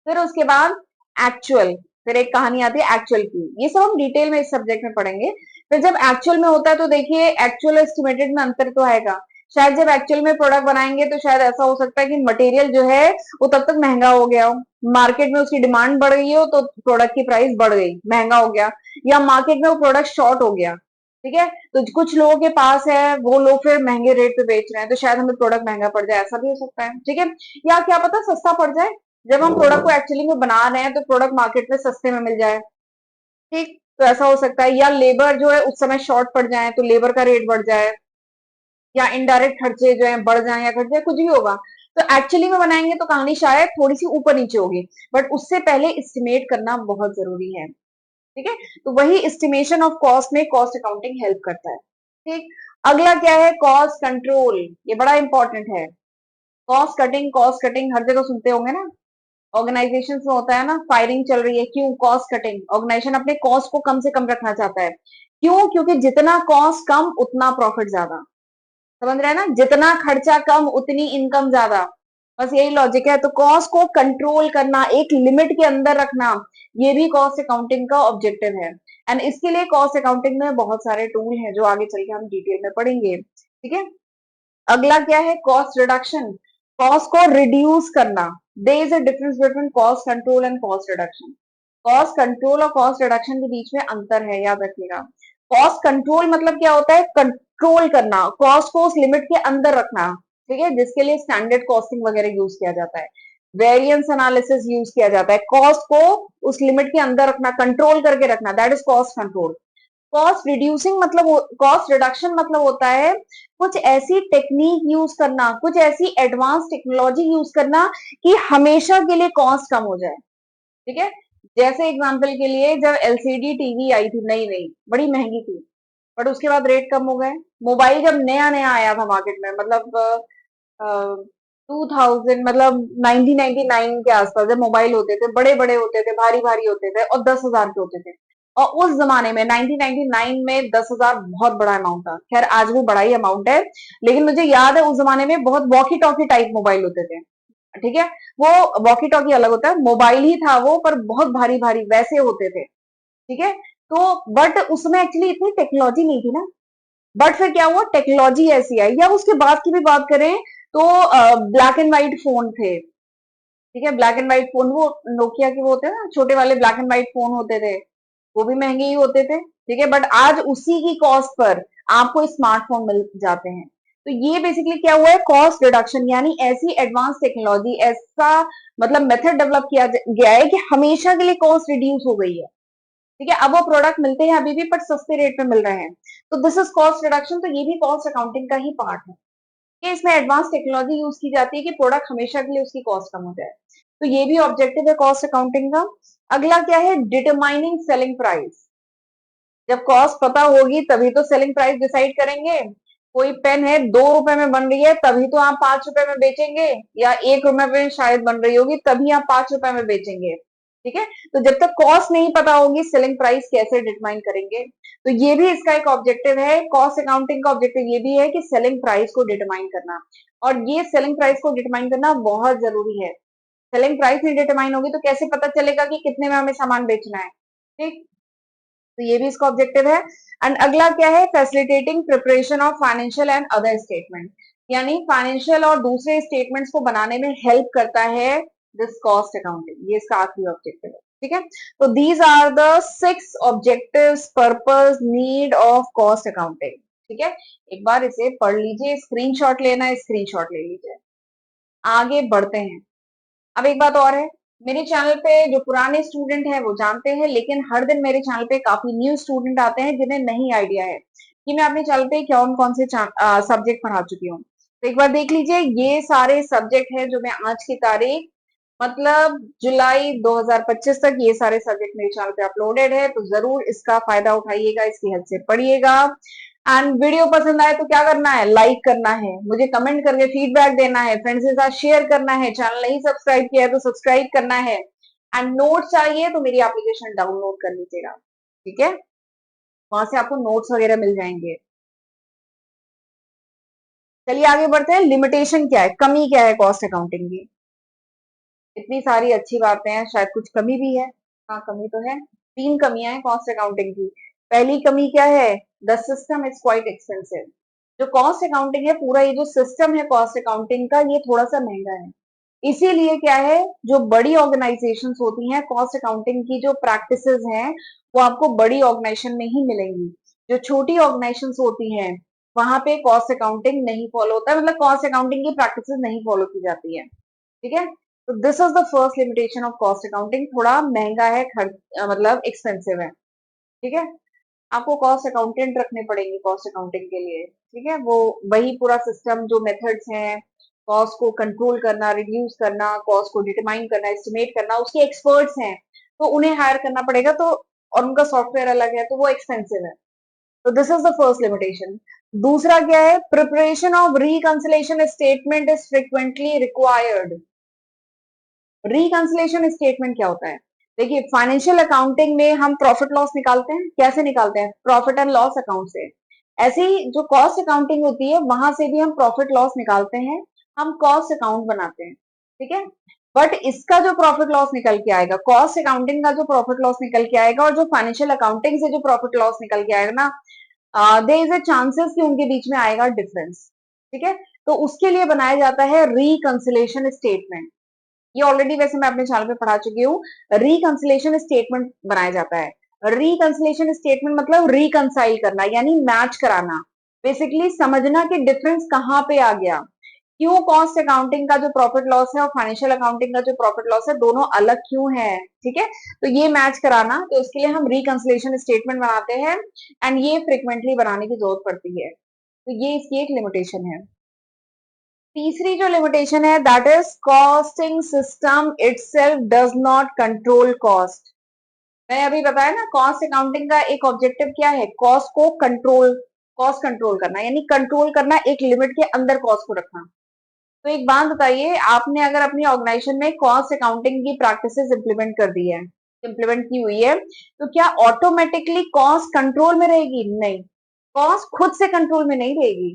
फिर उसके बाद एक्चुअल, फिर एक कहानी आती है एक्चुअल की, ये सब हम डिटेल में इस सब्जेक्ट में पढ़ेंगे। फिर जब एक्चुअल में होता है तो देखिए एक्चुअल एस्टिमेटेड में अंतर तो आएगा। शायद जब एक्चुअल में प्रोडक्ट बनाएंगे तो शायद ऐसा हो सकता है कि मटेरियल जो है वो तब तक महंगा हो गया हो, मार्केट में उसकी डिमांड बढ़ गई हो तो प्रोडक्ट की प्राइस बढ़ गई, महंगा हो गया, या मार्केट में वो प्रोडक्ट शॉर्ट हो गया, ठीक है, तो कुछ लोगों के पास है, वो लोग फिर महंगे रेट पे बेच रहे हैं, तो शायद हमें प्रोडक्ट महंगा पड़ जाए, ऐसा भी हो सकता है, ठीक है। या क्या पता सस्ता पड़ जाए, जब हम प्रोडक्ट को एक्चुअली में बना रहे हैं तो प्रोडक्ट मार्केट में सस्ते में मिल जाए, ठीक, तो ऐसा हो सकता है। या लेबर जो है उस समय शॉर्ट पड़ जाए तो लेबर का रेट बढ़ जाए, या इनडायरेक्ट खर्चे जो है बढ़ जाए या घट जाए, कुछ भी होगा। तो एक्चुअली में बनाएंगे तो कहानी शायद थोड़ी सी ऊपर नीचे होगी, बट उससे पहले एस्टिमेट करना बहुत जरूरी है, ठीक है। तो वही एस्टिमेशन ऑफ कॉस्ट में कॉस्ट अकाउंटिंग हेल्प करता है, ठीक। अगला क्या है, कॉस्ट कंट्रोल, ये बड़ा इंपॉर्टेंट है। कॉस्ट कटिंग हर जगह सुनते होंगे ना, ऑर्गेनाइजेशन में होता है ना, फायरिंग चल रही है, क्यों, कॉस्ट कटिंग, ऑर्गेनाइजेशन अपने कॉस्ट को कम से कम रखना चाहता है, क्यों, क्योंकि जितना कॉस्ट कम उतना प्रॉफिट ज्यादा, समझ रहे हैं ना, जितना खर्चा कम उतनी इनकम ज्यादा, बस यही लॉजिक है। तो कॉस्ट को कंट्रोल करना, एक लिमिट के अंदर रखना, ये भी कॉस्ट अकाउंटिंग का ऑब्जेक्टिव है। एंड इसके लिए कॉस्ट अकाउंटिंग में बहुत सारे टूल हैं जो आगे चल के हम डिटेल में पढ़ेंगे, ठीक है। अगला क्या है, कॉस्ट रिडक्शन, कॉस्ट को रिड्यूस करना। There is a difference between cost control and cost reduction. Cost control और कॉस्ट रिडक्शन के बीच में अंतर है, याद रखिएगा। कॉस्ट कंट्रोल मतलब क्या होता है, कंट्रोल करना, कॉस्ट को उस लिमिट के अंदर रखना, ठीक है, जिसके लिए स्टैंडर्ड कॉस्टिंग वगैरह यूज किया जाता है, वेरिएंस एनालिसिस यूज किया जाता है, कॉस्ट को उस लिमिट के अंदर रखना, कंट्रोल करके रखना, that is cost control. Cost reducing मतलब, कॉस्ट रिडक्शन मतलब होता है कुछ ऐसी टेक्निक यूज करना, कुछ ऐसी एडवांस टेक्नोलॉजी यूज करना कि हमेशा के लिए कॉस्ट कम हो जाए, ठीक है। जैसे एग्जांपल के लिए जब एलसीडी टीवी आई थी, नई नई बड़ी महंगी थी, बट उसके बाद रेट कम हो गए। मोबाइल जब नया नया आया था मार्केट में, मतलब 2000, मतलब 1999 के आसपास, जब मोबाइल होते थे, बड़े बड़े होते थे, भारी भारी होते थे और 10,000 के होते थे, और उस जमाने में 1999 में 10,000 बहुत बड़ा अमाउंट था, खैर आज भी बड़ा ही अमाउंट है, लेकिन मुझे याद है उस जमाने में बहुत वॉकी टॉकी टाइप मोबाइल होते थे, ठीक है। वो वॉकी टॉकी अलग होता है, मोबाइल ही था वो, पर बहुत भारी भारी वैसे होते थे, ठीक है। तो बट उसमें एक्चुअली इतनी टेक्नोलॉजी नहीं थी ना, बट फिर क्या हुआ, टेक्नोलॉजी ऐसी आई। या उसके बाद की भी बात करें तो ब्लैक एंड व्हाइट फोन थे, ठीक है, ब्लैक एंड व्हाइट फोन, वो नोकिया के वो होते हैं ना छोटे वाले ब्लैक एंड व्हाइट फोन होते थे, वो भी महंगे ही होते थे, ठीक है, बट आज उसी की कॉस्ट पर आपको स्मार्टफोन मिल जाते हैं। तो ये बेसिकली क्या हुआ है, कॉस्ट रिडक्शन, यानी ऐसी एडवांस टेक्नोलॉजी, ऐसा मतलब मेथड डेवलप किया गया है कि हमेशा के लिए कॉस्ट रिड्यूस हो गई है, ठीक है। अब वो प्रोडक्ट मिलते हैं अभी भी, पर सस्ते रेट पे मिल रहे हैं, तो दिस इज कॉस्ट रिडक्शन। तो ये भी कॉस्ट अकाउंटिंग का ही पार्ट है कि इसमें एडवांस टेक्नोलॉजी यूज की जाती है कि प्रोडक्ट हमेशा के लिए उसकी कॉस्ट कम हो जाए। तो ये भी ऑब्जेक्टिव है कॉस्ट अकाउंटिंग का। अगला क्या है, डिटरमाइनिंग सेलिंग प्राइस। जब कॉस्ट पता होगी तभी तो सेलिंग प्राइस डिसाइड करेंगे। कोई पेन है 2 रुपए में बन रही है, तभी तो आप 5 रुपए में बेचेंगे, या 1 रुपए में शायद बन रही होगी तभी आप 5 रुपए में बेचेंगे, ठीक है। तो जब तक कॉस्ट नहीं पता होगी सेलिंग प्राइस कैसे डिटरमाइन करेंगे। तो ये भी इसका एक ऑब्जेक्टिव है, कॉस्ट अकाउंटिंग का ऑब्जेक्टिव ये भी है कि सेलिंग प्राइस को डिटरमाइन करना, और ये सेलिंग प्राइस को डिटरमाइन करना बहुत जरूरी है। सेलिंग प्राइस नहीं डिटरमाइन होगी तो कैसे पता चलेगा कि कितने में हमें सामान बेचना है, ठीक। तो ये भी इसका ऑब्जेक्टिव है। एंड अगला क्या है, facilitating preparation of financial and other statement, यानी फाइनेंशियल और दूसरे स्टेटमेंट्स को बनाने में हेल्प करता है दिस कॉस्ट अकाउंटिंग, ये इसका आखिरी ऑब्जेक्टिव है, ठीक है। तो these are the 6 objectives, purpose, need of cost accounting, ठीक है। एक बार इसे पढ़ लीजिए, स्क्रीनशॉट लेना है, स्क्रीनशॉट ले लीजिए। आगे बढ़ते हैं। अब एक बात और है, मेरे चैनल पे जो पुराने स्टूडेंट हैं वो जानते हैं, लेकिन हर दिन मेरे चैनल पे काफी न्यू स्टूडेंट आते हैं जिन्हें नहीं आइडिया है कि मैं अपने चैनल पे कौन-कौन से सब्जेक्ट पढ़ा चुकी हूँ। तो एक बार देख लीजिए, ये सारे सब्जेक्ट हैं जो मैं आज की तारीख मतलब जुलाई 2025 तक ये सारे सब्जेक्ट मेरे चैनल पे अपलोडेड है, तो जरूर इसका फायदा उठाइएगा, इसकी हेल्प से पढ़िएगा। एंड वीडियो पसंद आए तो क्या करना है, लाइक करना है, मुझे कमेंट करके फीडबैक देना है, फ्रेंड्स के साथ शेयर करना है, चैनल नहीं सब्सक्राइब किया है तो सब्सक्राइब करना है। एंड नोट्स चाहिए तो मेरी एप्लीकेशन डाउनलोड कर लीजिएगा, ठीक है, वहां से आपको नोट्स वगैरह मिल जाएंगे। चलिए आगे बढ़ते हैं, लिमिटेशन क्या है, कमी क्या है कॉस्ट अकाउंटिंग की। इतनी सारी अच्छी बातें हैं, शायद कुछ कमी भी है। हाँ, कमी तो है, तीन कमियां हैं कॉस्ट अकाउंटिंग की। पहली कमी क्या है, the system is quite expensive. जो कॉस्ट अकाउंटिंग है, पूरा ये जो सिस्टम है कॉस्ट अकाउंटिंग का, ये थोड़ा सा महंगा है। इसीलिए क्या है, जो बड़ी ऑर्गेनाइजेशंस होती हैं, कॉस्ट अकाउंटिंग की जो प्रैक्टिसेस हैं वो आपको बड़ी ऑर्गेनाइजेशन में ही मिलेंगी। जो छोटी ऑर्गेनाइजेशंस होती हैं वहां पे कॉस्ट अकाउंटिंग नहीं फॉलो होता है, मतलब कॉस्ट अकाउंटिंग की प्रैक्टिसेस नहीं फॉलो की जाती है, ठीक है। तो this is the first limitation of cost accounting, थोड़ा महंगा है, मतलब एक्सपेंसिव है, ठीक है। आपको कॉस्ट अकाउंटेंट रखने पड़ेंगे कॉस्ट अकाउंटिंग के लिए, ठीक है। वो वही पूरा सिस्टम, जो मेथड्स हैं कॉस्ट को कंट्रोल करना, रिड्यूस करना, कॉस्ट को डिटरमाइन करना, एस्टिमेट करना, उसके एक्सपर्ट्स हैं, तो उन्हें हायर करना पड़ेगा, तो और उनका सॉफ्टवेयर अलग है, तो वो एक्सपेंसिव है। तो this is the first limitation. दूसरा क्या है, preparation of reconciliation statement is frequently required. Reconciliation statement क्या होता है, देखिए फाइनेंशियल अकाउंटिंग में हम प्रॉफिट लॉस निकालते हैं, कैसे निकालते हैं, प्रॉफिट एंड लॉस अकाउंट से। ऐसे ही जो कॉस्ट अकाउंटिंग होती है वहां से भी हम प्रॉफिट लॉस निकालते हैं, हम कॉस्ट अकाउंट बनाते हैं, ठीक है। बट इसका जो प्रॉफिट लॉस निकल के आएगा, कॉस्ट अकाउंटिंग का जो प्रॉफिट लॉस निकल के आएगा और जो फाइनेंशियल अकाउंटिंग से जो प्रॉफिट लॉस निकल के आएगा ना, देयर इज अ चांसेस कि उनके बीच में आएगा डिफरेंस, ठीक है। तो उसके लिए बनाया जाता है रिकंसिलेशन स्टेटमेंट। ये ऑलरेडी वैसे मैं अपने चैनल पे पढ़ा चुकी हूँ। रिकंसिलेशन स्टेटमेंट बनाया जाता है। रिकंसिलेशन स्टेटमेंट मतलब रिकंसाइल करना, यानी मैच कराना, बेसिकली समझना कि डिफरेंस कहाँ पे आ गया, क्यों कॉस्ट अकाउंटिंग का जो प्रॉफिट लॉस है और फाइनेंशियल अकाउंटिंग का जो प्रॉफिट लॉस है दोनों अलग क्यों है, ठीक है। तो ये मैच कराना, तो उसके लिए हम रिकंसिलेशन स्टेटमेंट बनाते हैं, एंड ये फ्रिक्वेंटली बनाने की जरूरत पड़ती है, तो ये इसकी एक लिमिटेशन है। तीसरी जो लिमिटेशन है, that is costing system itself does not control cost. मैंने अभी बताया ना, कॉस्ट अकाउंटिंग का एक ऑब्जेक्टिव क्या है, कॉस्ट को कंट्रोल, कॉस्ट कंट्रोल करना, यानी कंट्रोल करना, एक लिमिट के अंदर कॉस्ट को रखना। तो एक बात बताइए, आपने अगर अपनी ऑर्गेनाइजेशन में कॉस्ट अकाउंटिंग की प्रैक्टिसेस इंप्लीमेंट कर दी है, इंप्लीमेंट की हुई है, तो क्या ऑटोमेटिकली कॉस्ट कंट्रोल में रहेगी, नहीं, कॉस्ट खुद से कंट्रोल में नहीं रहेगी,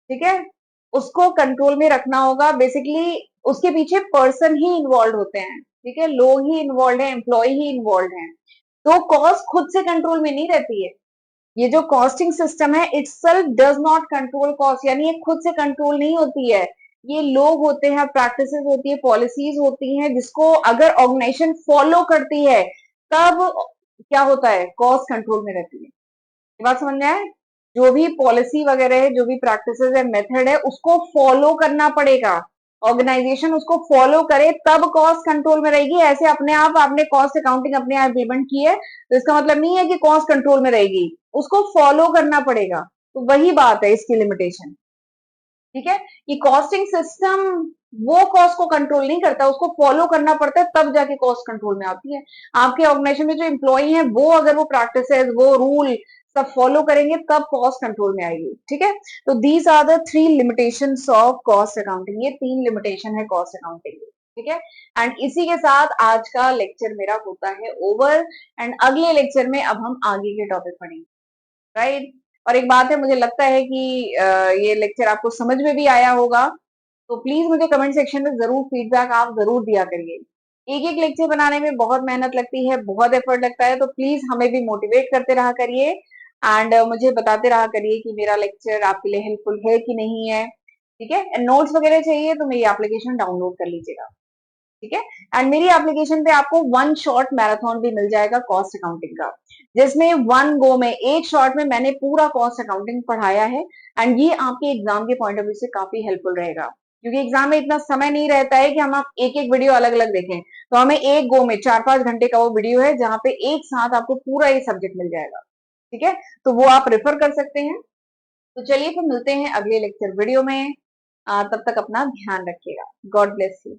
ठीक है। उसको कंट्रोल में रखना होगा, बेसिकली उसके पीछे पर्सन ही इन्वॉल्व होते हैं, ठीक है, लोग ही इन्वॉल्व है, एम्प्लॉय ही इन्वॉल्व है, तो कॉस्ट खुद से कंट्रोल में नहीं रहती है। ये जो कॉस्टिंग सिस्टम है itself does not control cost, यानी ये खुद से कंट्रोल नहीं होती है। ये लोग होते हैं, प्रैक्टिसेस होती है, पॉलिसीज होती हैं, जिसको अगर ऑर्गेनाइजेशन फॉलो करती है तब क्या होता है, कॉस्ट कंट्रोल में रहती है। ये बात समझ में आए, जो भी पॉलिसी वगैरह है, जो भी प्रैक्टिसेस है, मेथड है, उसको फॉलो करना पड़ेगा, ऑर्गेनाइजेशन उसको फॉलो करे तब कॉस्ट कंट्रोल में रहेगी। ऐसे अपने आप आपने कॉस्ट अकाउंटिंग अपने आप इम्प्लीमेंट की है तो इसका मतलब नहीं है कि कॉस्ट कंट्रोल में रहेगी, उसको फॉलो करना पड़ेगा। तो वही बात है इसकी लिमिटेशन, ठीक है, कि कॉस्टिंग सिस्टम वो कॉस्ट को कंट्रोल नहीं करता, उसको फॉलो करना पड़ता है तब जाके कॉस्ट कंट्रोल में आती है। आपके ऑर्गेनाइजेशन में जो एम्प्लॉई हैं वो अगर वो प्रैक्टिसेस, वो रूल सब फॉलो करेंगे तब कॉस्ट कंट्रोल में आएगी, ठीक है। तो these are the three limitations of cost accounting, ये तीन लिमिटेशन है कॉस्ट अकाउंटिंग, ठीक है। एंड इसी के साथ आज का लेक्चर मेरा होता है ओवर, एंड अगले लेक्चर में अब हम आगे के टॉपिक पढ़ेंगे, राइट। और एक बात है, मुझे लगता है कि ये लेक्चर आपको समझ में भी आया होगा, तो प्लीज मुझे कमेंट सेक्शन में जरूर फीडबैक आप जरूर दिया करिए। एक एक लेक्चर बनाने में बहुत मेहनत लगती है, बहुत एफर्ट लगता है, तो प्लीज हमें भी मोटिवेट करते रहा करिए, एंड मुझे बताते रहा करिए कि मेरा लेक्चर आपके लिए हेल्पफुल है कि नहीं है, ठीक है। नोट्स वगैरह चाहिए तो मेरी एप्लीकेशन डाउनलोड कर लीजिएगा, ठीक है। एंड मेरी एप्लीकेशन पे आपको वन शॉट मैराथन भी मिल जाएगा कॉस्ट अकाउंटिंग का, जिसमें वन गो में, एक शॉट में मैंने पूरा कॉस्ट अकाउंटिंग पढ़ाया है, एंड ये आपके एग्जाम के पॉइंट ऑफ व्यू से काफी हेल्पफुल रहेगा। क्योंकि एग्जाम में इतना समय नहीं रहता है कि हम आप एक एक वीडियो अलग अलग देखें। तो हमें एक गो में 4-5 घंटे का वो वीडियो है जहां पे एक साथ आपको पूरा ये सब्जेक्ट मिल जाएगा। ठीक है, तो वो आप रेफर कर सकते हैं। तो चलिए फिर मिलते हैं अगले लेक्चर वीडियो में। तब तक अपना ध्यान रखिएगा। God bless you.